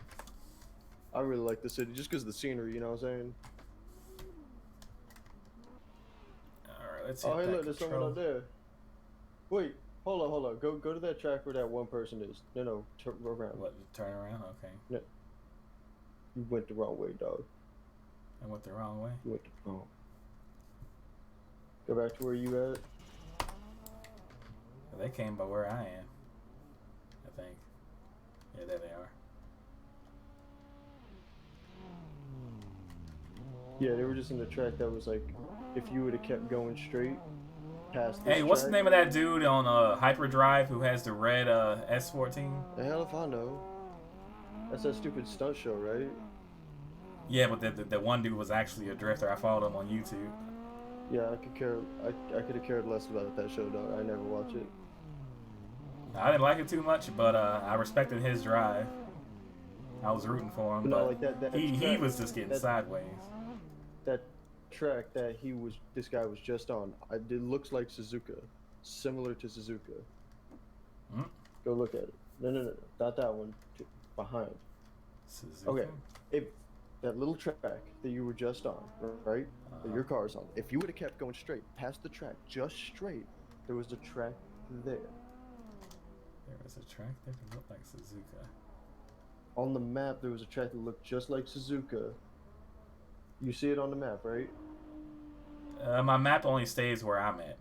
I really like the city just because of the scenery. You know what I'm saying? All right, let's hit Oh, hey, that look, there's someone control. up there. Wait, hold on. Go to that track where that one person is. No, turn around. What? Turn around? Okay. No. You went the wrong way, dog. I went the wrong way. You went the wrong. Go back to where you at. They came by where I am, I think. Yeah, there they are. Yeah, they were just in the track that was like, if you would have kept going straight past this Hey, what's the track- name of that dude on Hyperdrive who has the red S14? The hell if I know. That's that stupid stunt show, right? Yeah, but the one dude was actually a drifter. I followed him on YouTube. Yeah, I could have cared less about that show, dog. I never watch it. I didn't like it too much, but I respected his drive. I was rooting for him, But no, but like that he track- was just getting that- sideways. That track that this guy was just on, it looks like Suzuka, similar to Suzuka. Hmm? Go look at it. No, not that one. Behind. Suzuki? Okay, if that little track that you were just on, right? That your car's on. If you would have kept going straight past the track, just straight, there was a track there. There was a track there that looked like Suzuka. On the map, there was a track that looked just like Suzuka. You see it on the map, right? My map only stays where I'm at.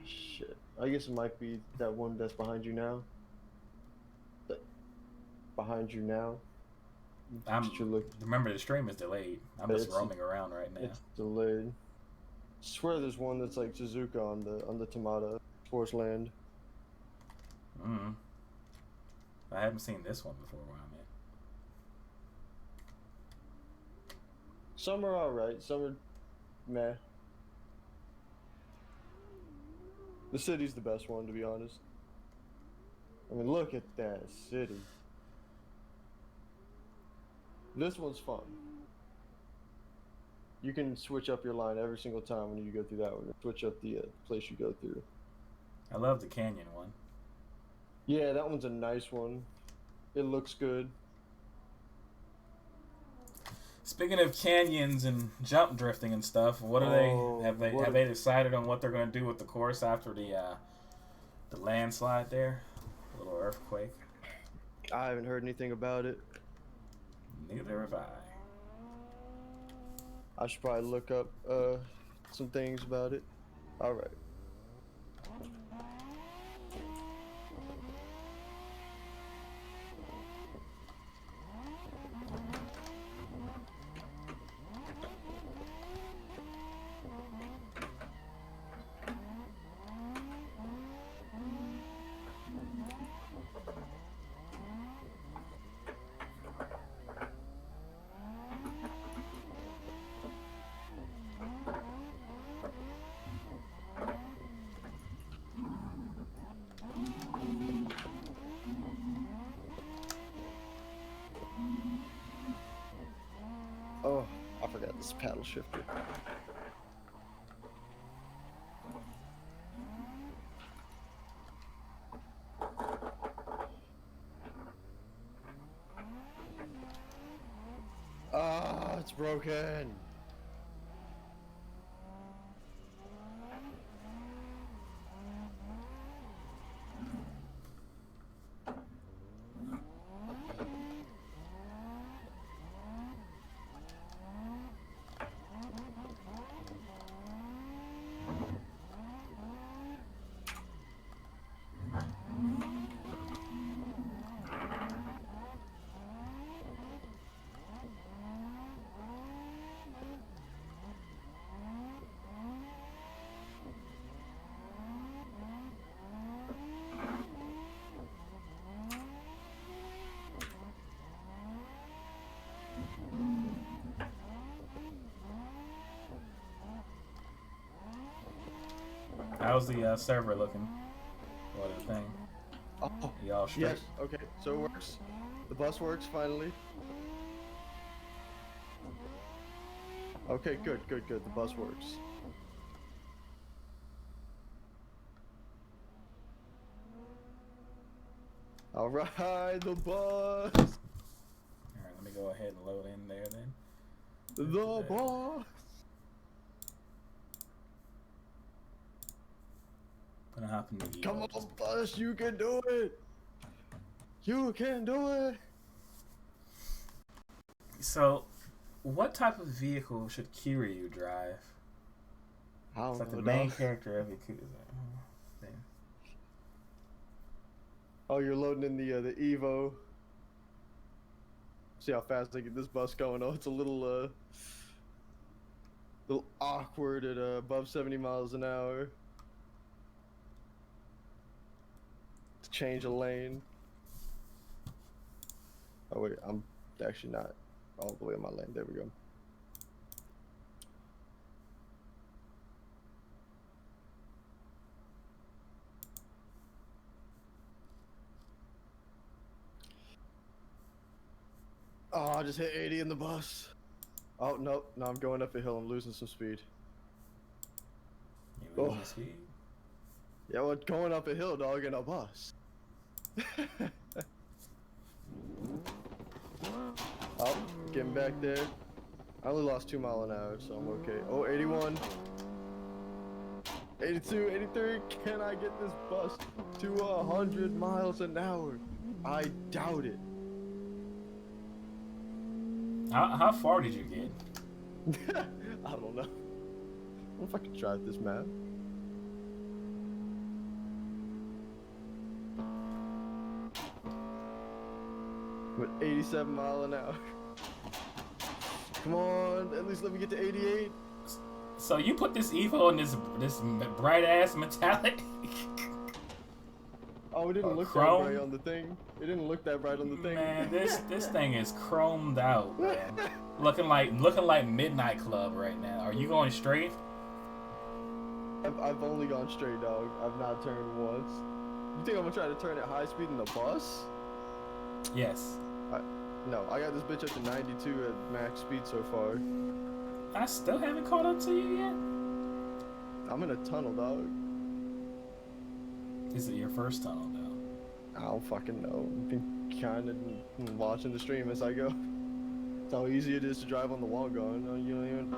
Shit. I guess it might be that one that's behind you now. Behind you now. Remember, the stream is delayed. I'm just roaming around right now. It's delayed. I swear there's one that's like Suzuka on the Tamada Forest Land. I haven't seen this one before where I'm at. Some are alright, some are meh. The city's the best one, to be honest. I mean, look at that city. This one's fun. You can switch up your line every single time when you go through that one. Switch up the place you go through. I love the canyon one. Yeah, that one's a nice one. It looks good. Speaking of canyons and jump drifting and stuff, what are they? Have they decided on what they're going to do with the course after the landslide there, the little earthquake? I haven't heard anything about it. Neither have I. I should probably look up some things about it. All right. Oh, I forgot this paddle shifter. Ah, it's broken. How's the server looking? What a thing. Oh, Y'all straight? yes. Okay, so it works. The bus works finally. Okay, good. The bus works. All right, the bus. All right, let me go ahead and load in there then. The bus. Gonna hop in the Come on, bus, you can do it. You can do it. So, what type of vehicle should Kiryu drive? It's like the main character of Yakuza. Oh, you're loading in the Evo. See how fast I get this bus going. Oh, it's a little awkward at above 70 miles an hour. To change a lane. Oh wait, I'm actually not all the way in my lane. There we go. Oh, I just hit 80 in the bus. Oh, no, I'm going up a hill. I'm losing some speed. You losing speed? Yeah, well, going up a hill, dog, in a bus. Oh, getting back there. I only lost 2 miles an hour, so I'm okay. Oh, 81. 82, 83, can I get this bus to 100 miles an hour? I doubt it. How far did you get? I don't know. I don't know if I can drive this map. With 87 mile an hour. Come on, at least let me get to 88. So you put this Evo in this bright ass metallic? Oh, it didn't look chrome? that bright on the thing. It didn't look that bright on the thing. Man, this thing is chromed out, man. looking like Midnight Club right now. Are you going straight? I've only gone straight, dog. I've not turned once. You think I'm gonna try to turn at high speed in the bus? Yes. No, I got this bitch up to 92 at max speed so far. I still haven't caught up to you yet. I'm in a tunnel, dog. Is it your first tunnel though? I don't fucking know. I've been kind of watching the stream as I go. That's how easy it is to drive on the Wangan. You don't even.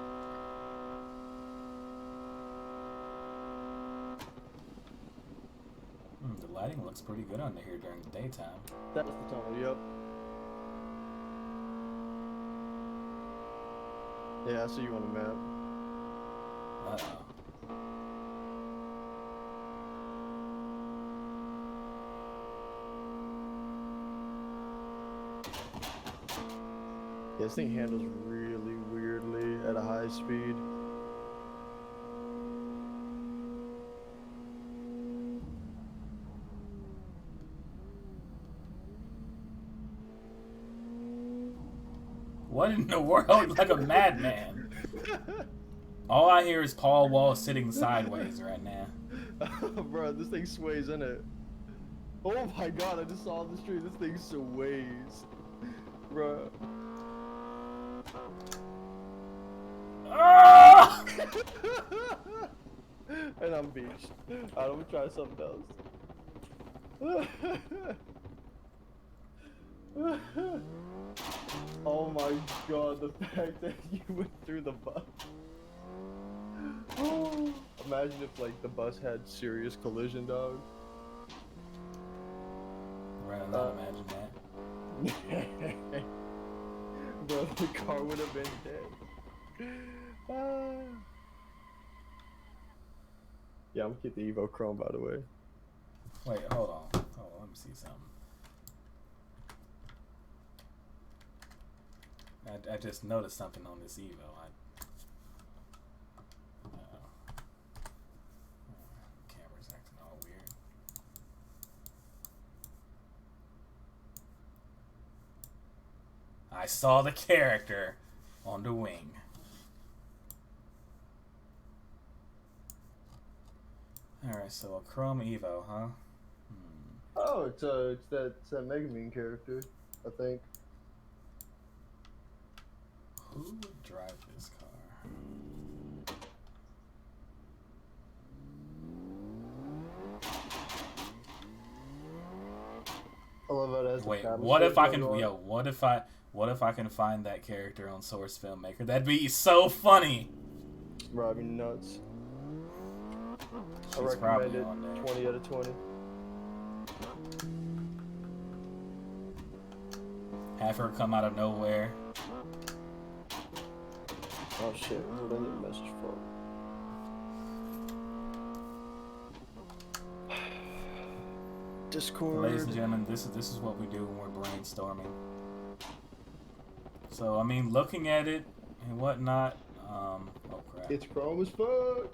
The lighting looks pretty good under here during the daytime. That's the tunnel. Yep. Yeah, I see you on the map. Uh-oh. Yeah, this thing handles really weirdly at a high speed. What in the world? Like a madman. All I hear is Paul Wall sitting sideways right now. Bro, this thing sways in it. Oh my god, I just saw on the street. This thing sways. Bro. Ah! And I'm beached. Alright, I'm gonna try something else. Oh my god, the fact that you went through the bus. Imagine if like the bus had serious collision, dog. Right, I'm not imagine that. Bro, the car would have been dead. Yeah, I'm gonna get the Evo Chrome, by the way. Wait, hold on. Hold on, let me see something. I just noticed something on this Evo. Camera's acting all weird. I saw the character on the wing. Alright, so a Chrome Evo, huh? Oh, it's that Megamine character, I think. Who would drive this car? I love that as Wait, the what if I can? going on. Yo, what if I can find that character on Source Filmmaker? That'd be so funny. Bro, I'd be nuts. I She's recommend probably it. on there. 20 out of 20. Have her come out of nowhere. Oh shit, what did I get a message from? Discord. Ladies and gentlemen, this is what we do when we're brainstorming. So I mean, looking at it and whatnot. Oh crap. It's Chrome as fuck.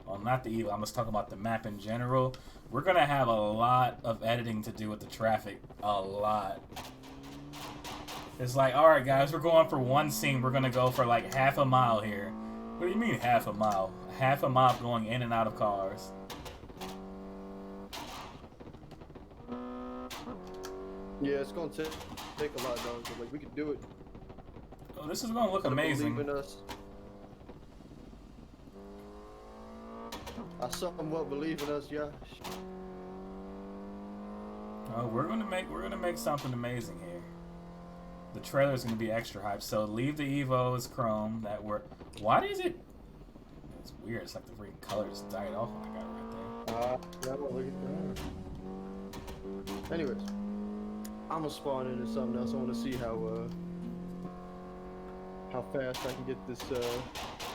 Well, not the Evo. I'm just talking about the map in general. We're gonna have a lot of editing to do with the traffic. A lot. It's like, all right, guys, we're going for one scene. We're gonna go for like half a mile here. What do you mean half a mile? Half a mile going in and out of cars. Yeah, it's gonna take a lot, dog. But like, we can do it. Oh, this is gonna look Gotta amazing. Believe in us. I somewhat believe in us, yeah. We're gonna make something amazing here. The trailer is gonna be extra hype. So leave the Evo as Chrome. Why does it? It's weird. It's like the freaking color just died off when I got it right there. Yeah, look at that. Anyways, I'm gonna spawn into something else. I want to see how fast I can get this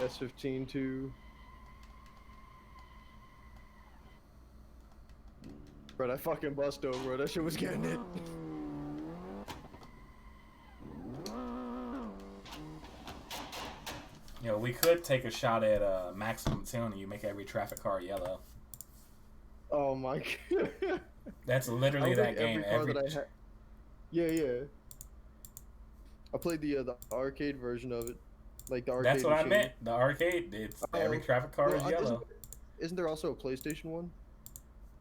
S15 to. Bro, that fucking bust over, bro. That shit was getting it. You know, we could take a shot at maximum tune and you make every traffic car yellow. Oh my god. That's literally that game. Yeah. I played the arcade version of it, like the arcade. That's what machine. I meant. The arcade. It's every traffic car is yellow. Isn't there also a PlayStation one?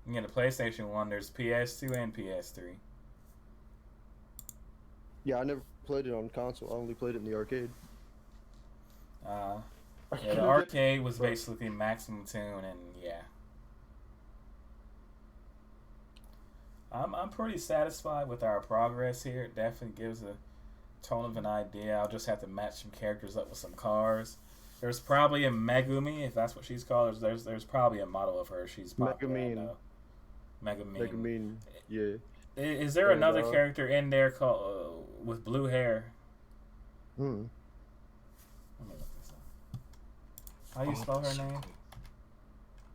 Yeah, the PlayStation 1. There's PS2 and PS3. Yeah, I never played it on console. I only played it in the arcade. Yeah, the arcade was basically maximum tune, and yeah. I'm pretty satisfied with our progress here. It definitely gives a tone of an idea. I'll just have to match some characters up with some cars. There's probably a Megumi, if that's what she's called. There's probably a model of her. She's popular. Megamine. Yeah. Is there another character in there called with blue hair? Let me look this up. How do you spell her name?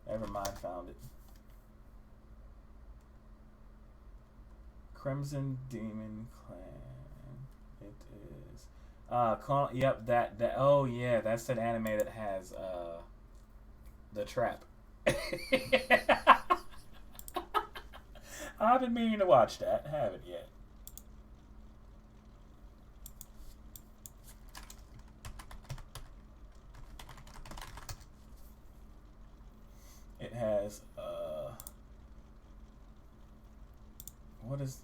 Never mind, found it. Crimson Demon Clan. It is. Yep, that. Oh yeah, that's an anime that has the trap. I've been meaning to watch that. Haven't yet. It has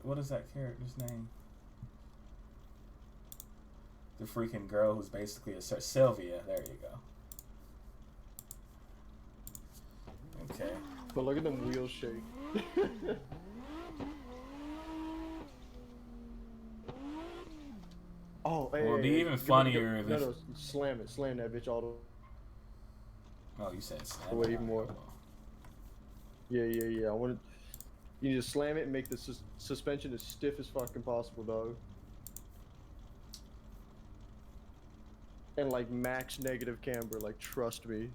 what is that character's name? The freaking girl who's basically a Sylvia. There you go. Okay. But look at them wheels shake. Oh, hey, it'd be even funnier if no, slam that bitch all the. Oh, you said slam. Way even more. Yeah. I want to. You need to slam it and make the suspension as stiff as fucking possible, dog. And like max negative camber, like trust me.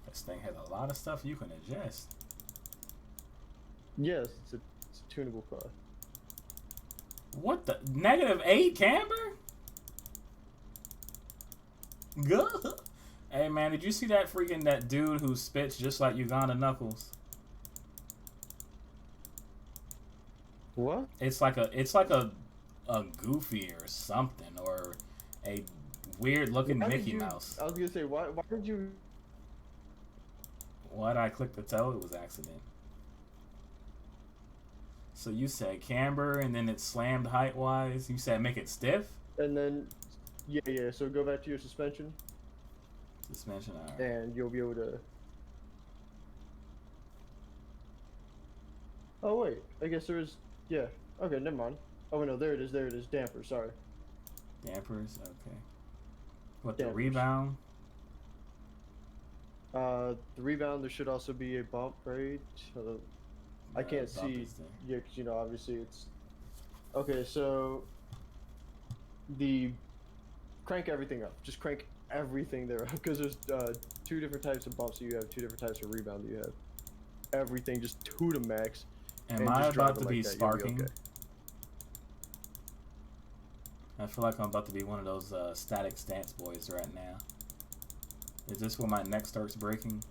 This thing has a lot of stuff you can adjust. Yes, it's a tunable car. What the? -8 camber? Good. Hey man, did you see that dude who spits just like Uganda Knuckles? What? It's like a Goofy or something, or a weird looking Mickey Mouse. I was gonna say, why did you? Why'd I click the toe? It was accident. So you said camber, and then it slammed height-wise. You said make it stiff? And then, yeah. So go back to your suspension. Suspension, alright. And you'll be able to... Oh, wait. I guess there is... Yeah. Okay, never mind. Oh, no, there it is. Dampers, sorry. Dampers? Okay. What, Dampers. the rebound? The rebound, there should also be a bump, right? I can't see, yeah, because, you know, obviously it's... Okay, so... Crank everything up. Just crank everything there up, because there's 2 different types of bumps that you have, 2 different types of rebound that you have. Everything just to the max. Am I about to be sparking? Okay. I feel like I'm about to be one of those static stance boys right now. Is this where my neck starts breaking?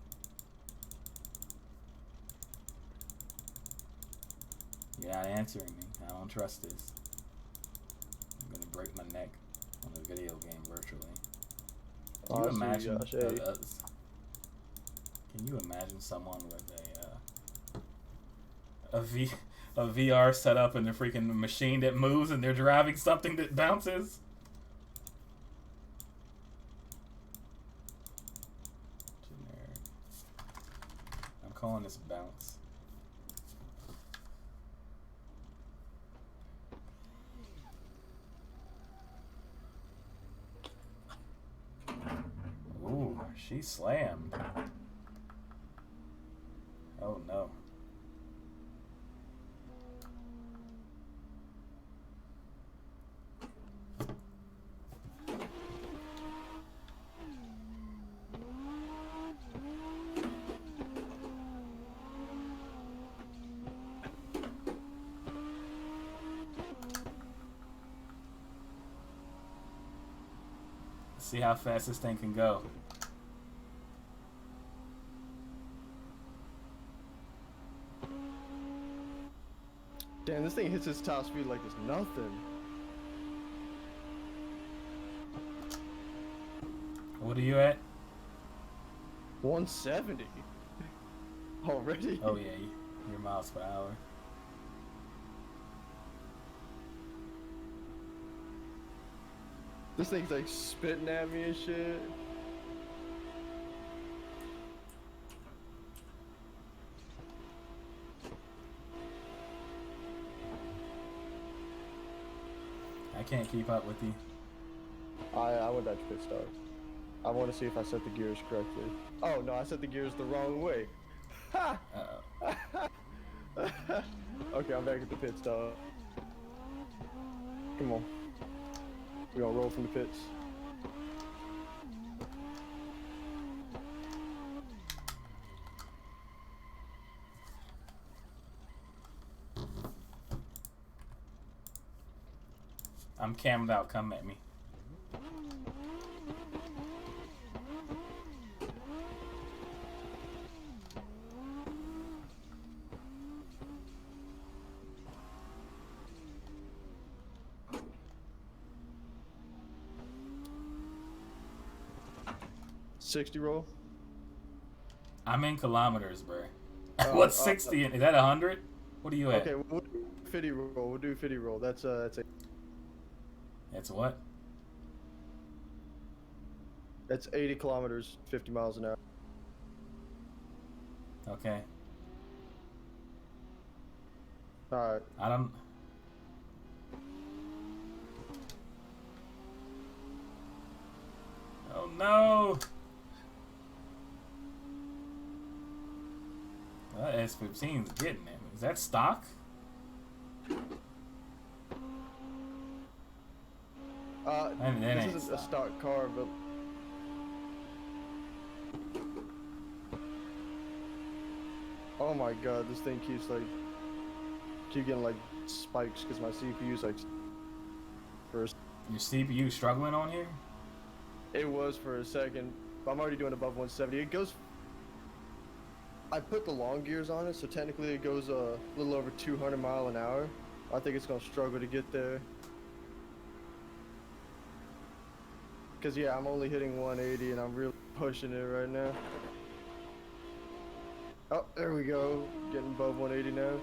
You're not answering me. I don't trust this. I'm gonna break my neck on a video game virtually. Can you imagine? Can you imagine someone with a VR setup and a freaking machine that moves, and they're driving something that bounces? Generic. calling this bounce. Ooh, she slammed. Oh no. See how fast this thing can go. Damn, this thing hits its top speed like it's nothing. What are you at? 170. Already? Oh yeah, your miles per hour. This thing's like spitting at me and shit. I can't keep up with you. I went back to pit stop. I want to see if I set the gears correctly. Oh no, I set the gears the wrong way. Ha! Uh-oh. Okay, I'm back at the pit stop. Come on. We're gonna roll from the pits. I'm cammed out, come at me. $60 roll. I'm in kilometers, bro. Oh, What's 60? Is that 100? What are you at? Okay, we'll do 50 roll. We'll do 50 roll. That's That's what? That's 80 kilometers, 50 miles an hour. Okay. All right. I don't. Oh no! That S15's getting it. Is that stock? That ain't This isn't a stock. stock car, but oh my god, this thing keep getting like spikes because my CPU's like first. Your CPU struggling on here? It was for a second, but I'm already doing above 170. It goes. I put the long gears on it, so technically it goes a little over 200 mile an hour. I think it's gonna struggle to get there. Cause yeah, I'm only hitting 180 and I'm really pushing it right now. Oh, there we go. Getting above 180 now.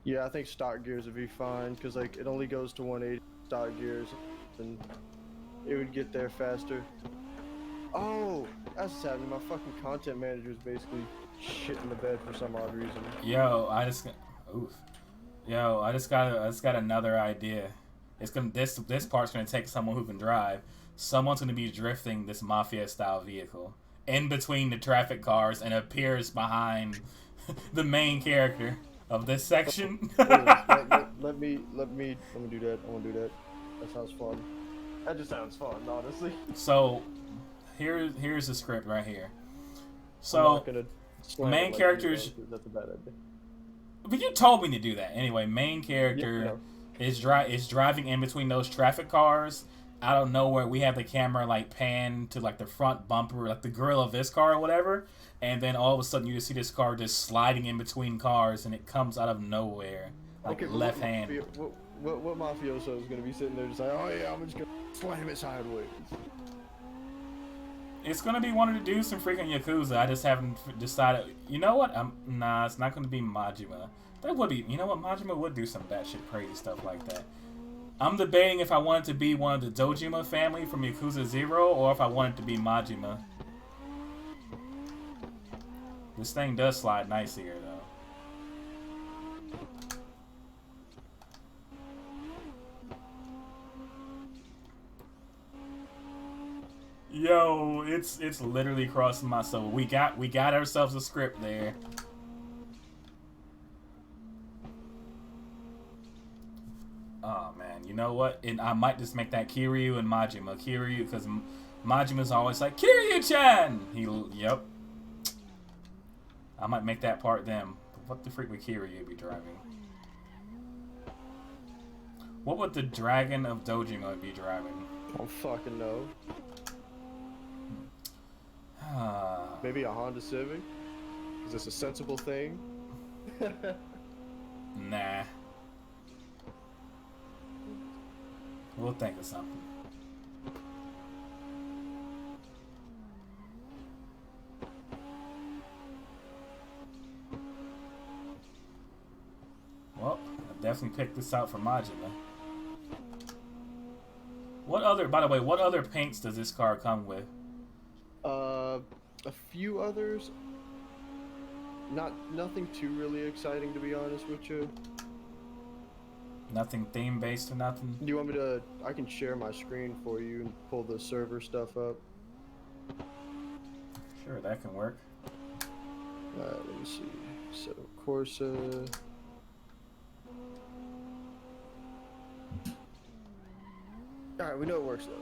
Yeah, I think stock gears would be fine because like it only goes to 180 stock gears and it would get there faster. Oh, that's what's happening. My fucking content manager is basically shit in the bed for some odd reason. Yo, I just got another idea. It's gonna this part's gonna take someone who can drive. Someone's gonna be drifting this mafia style vehicle in between the traffic cars and appears behind the main character of this section. let me do that. I want to do that. That sounds fun. That just sounds fun, honestly. So here's the script right here. I'm So not gonna slam main it like characters. you guys, that's a bad idea. But you told me to do that anyway. Main character is driving in between those traffic cars. Out of nowhere, we have the camera like pan to like the front bumper, like the grill of this car or whatever, and then all of a sudden you just see this car just sliding in between cars, and it comes out of nowhere, like Okay, left hand. What mafioso is gonna be sitting there just like, oh yeah, I'm just gonna slam it sideways. It's gonna be one of the dudes from freaking Yakuza. I just haven't decided. You know what? Nah, it's not gonna be Majima. That would be. You know what? Majima would do some batshit crazy stuff like that. I'm debating if I want it to be one of the Dojima family from Yakuza 0 or if I want it to be Majima. This thing does slide nice here, though. Yo, it's literally crossing my soul. We got ourselves a script there. Oh man, you know what? And I might just make that Kiryu and Majima. Kiryu, because Majima's always like Kiryu-chan. Yep. I might make that part them. What the freak would Kiryu be driving? What would the Dragon of Dojima be driving? I don't fucking know. Maybe a Honda Civic? Is this a sensible thing? Nah. We'll think of something. Well, I definitely picked this out for Majima. What other, by the way, what other paints does this car come with? A few others. Nothing too really exciting, to be honest with you. Nothing theme based or nothing? Do you want me to? I can share my screen for you and pull the server stuff up. Sure, that can work. Let me see. Assetto Corsa. Alright, we know it works though.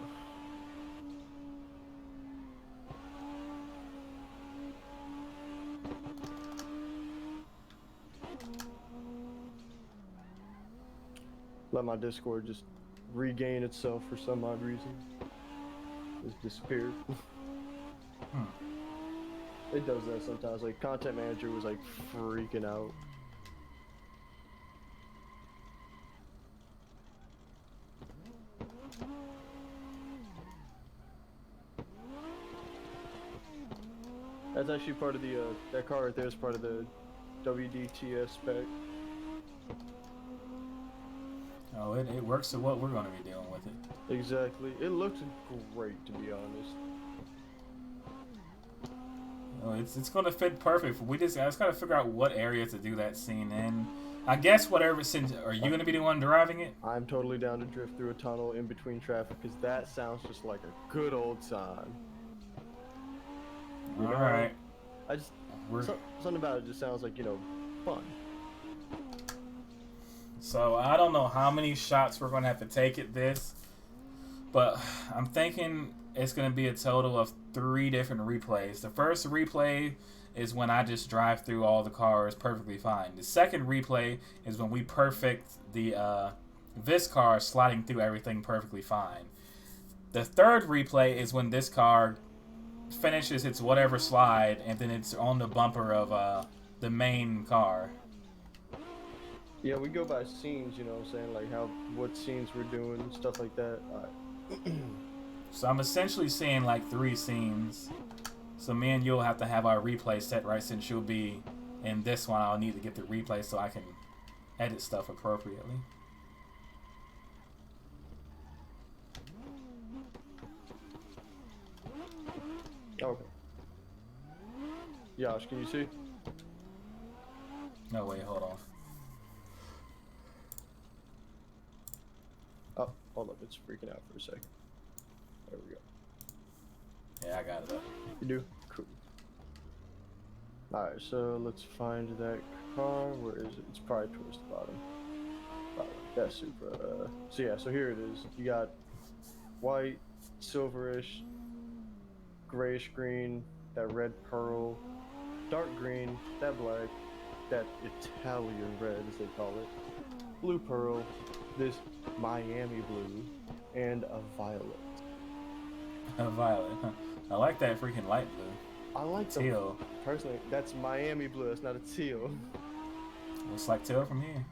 Let my Discord just regain itself for some odd reason. It's disappeared. It does that sometimes. Like, Content Manager was like freaking out. That's actually part of the, that car right there is part of the WDTS spec. Oh, it works to what we're going to be doing with it. Exactly. It looks great, to be honest. Oh, it's going to fit perfect. I just got to figure out what area to do that scene in. I guess whatever scene. Are you going to be the one driving it? I'm totally down to drift through a tunnel in between traffic because that sounds just like a good old time. You know, Alright. I just something about it just sounds like, you know, fun. So I don't know how many shots we're going to have to take at this, but I'm thinking it's going to be a total of 3 different replays. The first replay is when I just drive through all the cars perfectly fine. The second replay is when we perfect the this car sliding through everything perfectly fine. The third replay is when this car finishes its whatever slide and then it's on the bumper of the main car. Yeah, we go by scenes, you know what I'm saying? Like what scenes we're doing, stuff like that. So I'm essentially seeing like 3 scenes. So me and you'll have to have our replay set right since you'll be in this one. I'll need to get the replay so I can edit stuff appropriately. Okay. Yash, can you see? No, wait, hold on. Oh, hold up, it's freaking out for a second. There we go. Yeah, I got it up. You do? Cool. Alright, so let's find that car. Where is it? It's probably towards the bottom. Oh, that's super. So yeah, so here it is. You got white, silverish, grayish green, that red pearl, dark green, that black, that Italian red as they call it, blue pearl, this Miami blue, and a violet. A violet, huh? I like that freaking light blue. I like the teal. Personally, that's Miami blue. That's not a teal. Looks like teal from here.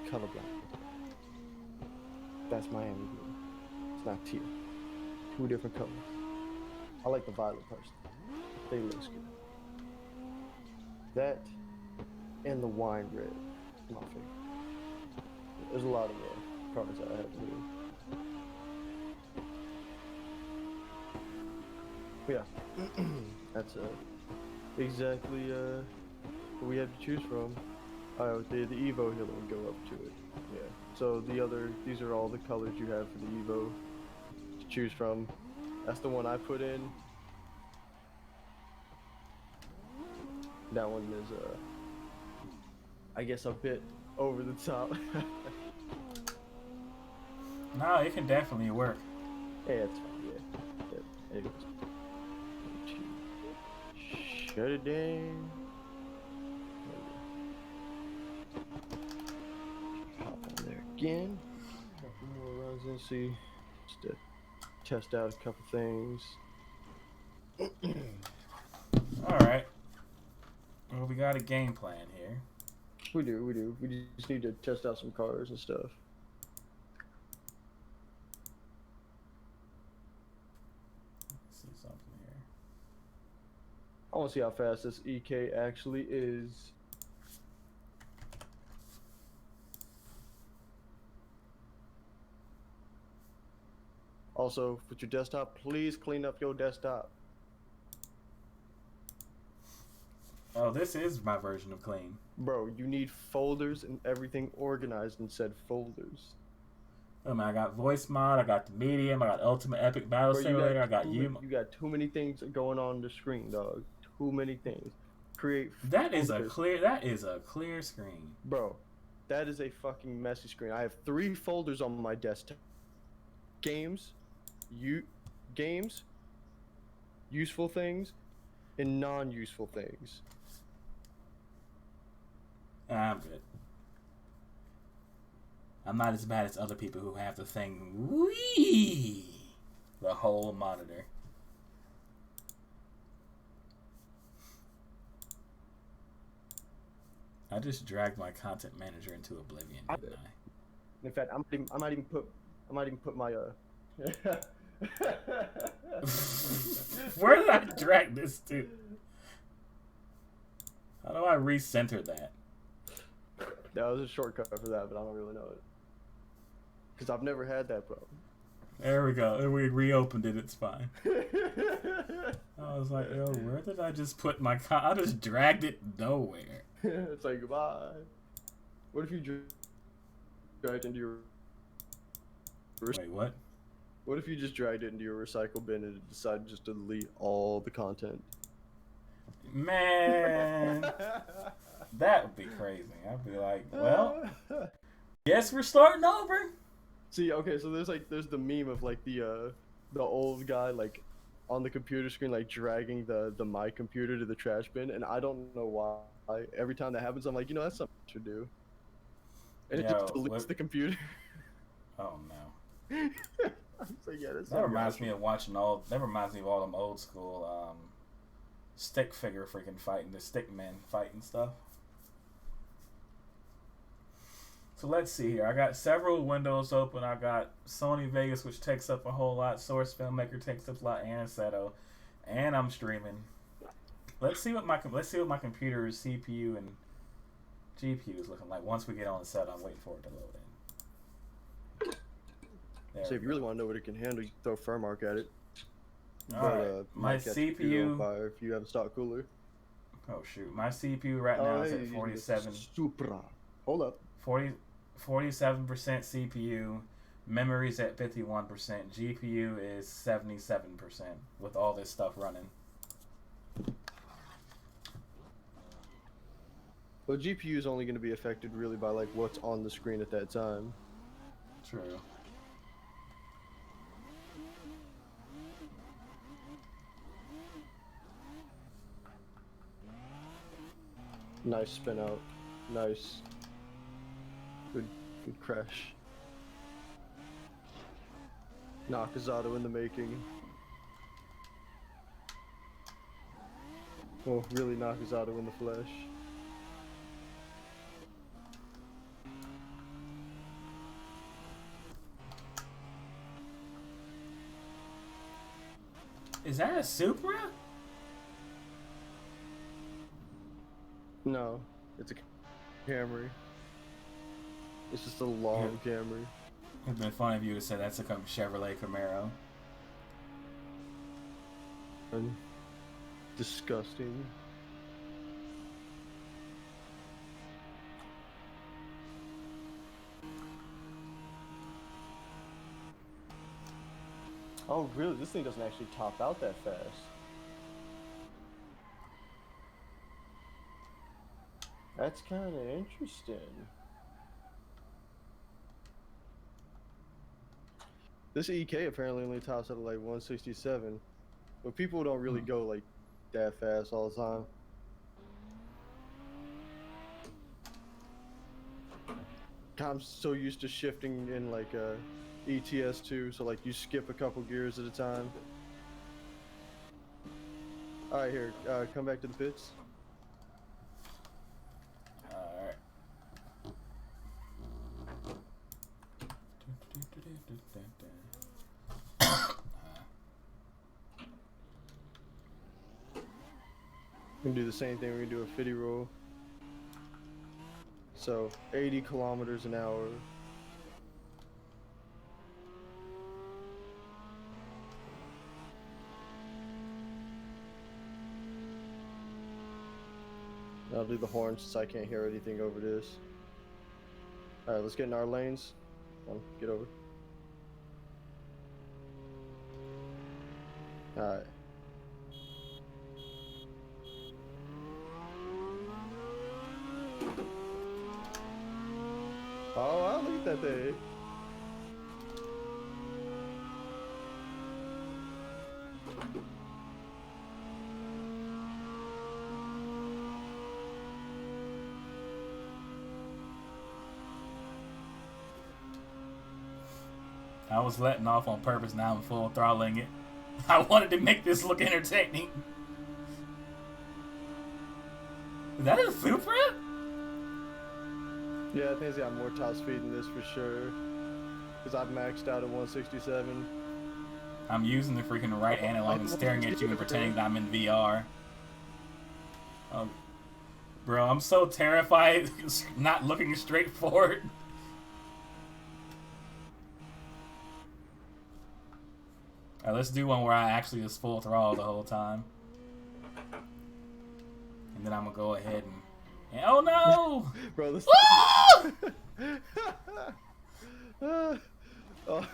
Colorblind. That's Miami blue. It's not teal. 2 different colors. I like the violet parts. They look good. That and the wine red, my favorite. There's a lot of cards I have here. Yeah, that's exactly what we have to choose from. The Evo here would go up to it. Yeah. So these are all the colors you have for the Evo to choose from. That's the one I put in. That one is I guess a bit over the top. No, it can definitely work. Yeah, it's fine. Yeah. It goes. Shut it down. Hop on there again. Couple more runs and see. Just to test out a couple things. Alright. Well, we got a game plan here. We do. We just need to test out some cars and stuff. Let's see something here. I want to see how fast this EK actually is. Also, with your desktop, please clean up your desktop. Oh, this is my version of clean. Bro, you need folders and everything organized in said folders. I mean, I got voice mod, I got the medium, I got ultimate epic battle Bro, simulator, I got you got too many things going on the screen, dog. Too many things. Create That is folders. that is a clear screen. Bro, that is a fucking messy screen. I have 3 folders on my desktop. Games, useful things, and non-useful things. I'm good. I'm not as bad as other people who have the thing the whole monitor. I just dragged my content manager into oblivion, didn't I? In fact, I might even put my Where did I drag this to? How do I recenter that? That was a shortcut for that, but I don't really know it. Because I've never had that problem. There we go. We reopened it. It's fine. I was like, yo, where did I just put my I just dragged it nowhere. It's like, goodbye. What if you dragged into your... Wait, what? What if you just dragged it into your recycle bin and decided just to delete all the content? Man, that would be crazy. I'd be like, well, guess we're starting over. See, okay, so there's the meme of like the old guy like on the computer screen like dragging the my computer to the trash bin, and I don't know why. Every time that happens, I'm like, that's something I should do. And it just deletes the computer. Oh no. So, yeah, that reminds me of all them old school stick figure freaking fighting, the stick men fighting stuff. So let's see here. I got several windows open. I got Sony Vegas, which takes up a whole lot. Source Filmmaker takes up a lot, and Assetto, and I'm streaming. Let's see what my computer's CPU and GPU is looking like. Once we get on the set, I'm waiting for it to load in. So if you really want to know what it can handle, you throw Furmark at it. Alright, my CPU. Fire if you have a stock cooler. Oh shoot, my CPU right now is at 47. Supra. Hold up. 47% CPU. Memory's at 51%. GPU is 77% with all this stuff running. Well, GPU is only going to be affected really by like what's on the screen at that time. True. Nice spin out. Nice. Good crash. Nakazato in the making. Well, really Nakazato in the flesh. Is that a Supra? No, it's a Camry. It's just a long Camry. It'd been funny if you would have said that's a Chevrolet Camaro. And disgusting. Oh, really? This thing doesn't actually top out that fast. That's kind of interesting. This EK apparently only tops out at like 167, but people don't really go like that fast all the time. I'm so used to shifting in like ETS2, so like you skip a couple gears at a time. All right, here, come back to the pits. Alright. We can do the same thing. We can do a 50 roll. So 80 kilometers an hour. I'll do the horn since I can't hear anything over this. Alright, let's get in our lanes. Come on, get over. Alright. Oh, wow, look at that thing. I was letting off on purpose, now I'm full throttling it. I wanted to make this look entertaining. Is that a Supra? Yeah, I think it's got more top speed than this for sure. Because I've maxed out at 167. I'm using the freaking right analog and staring at you and pretending that I'm in VR. Bro, I'm so terrified not looking straight forward. Alright, let's do one where I actually just full throttle the whole time. And then I'm gonna go ahead and oh no! Bro, this oh.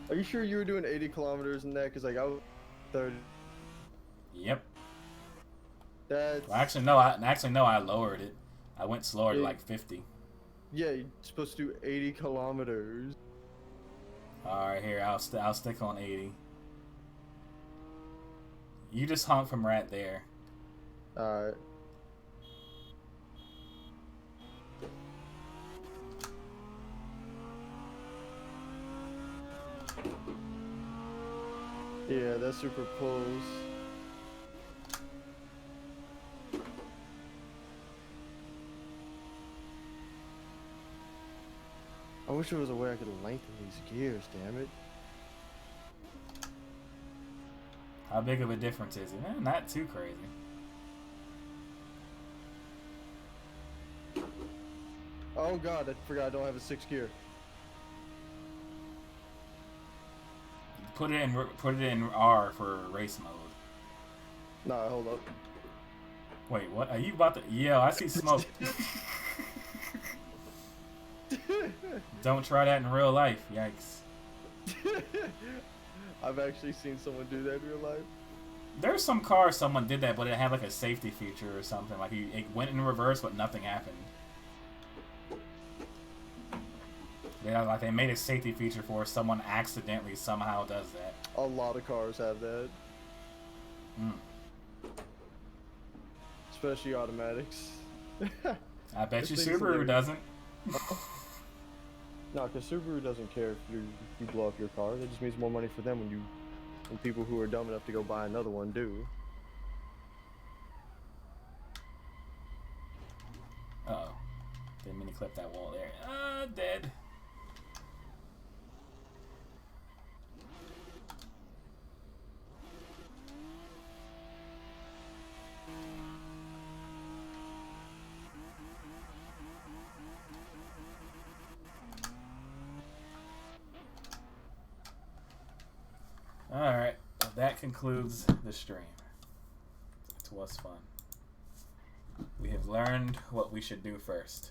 Are you sure you were doing 80 kilometers in that? Because like I was 30. Yep. That's... Well, actually no, I lowered it. I went slower to like 50. Yeah, you're supposed to do 80 kilometers. Alright, here, I'll stick on 80. You just honk from right there. Alright. Yeah, that super pulls. I wish there was a way I could lengthen these gears, damn it. How big of a difference is it? Not too crazy. Oh god, I forgot I don't have a 6th gear. Put it in R for race mode. Nah, hold up. Wait, what? Are you about to? Yeah, I see smoke. Don't try that in real life. Yikes. I've actually seen someone do that in real life. There's some cars someone did that, but it had like a safety feature or something. Like it went in reverse, but nothing happened. Yeah, like they made a safety feature for someone accidentally somehow does that. A lot of cars have that. Especially automatics. I bet This you thing's Subaru hilarious. doesn't. No, because Subaru doesn't care if you blow up your car. That just means more money for them when people who are dumb enough to go buy another one do. Uh-oh. Didn't mean to clip that wall there. Dead. Alright, that concludes the stream. It was fun. We have learned what we should do first.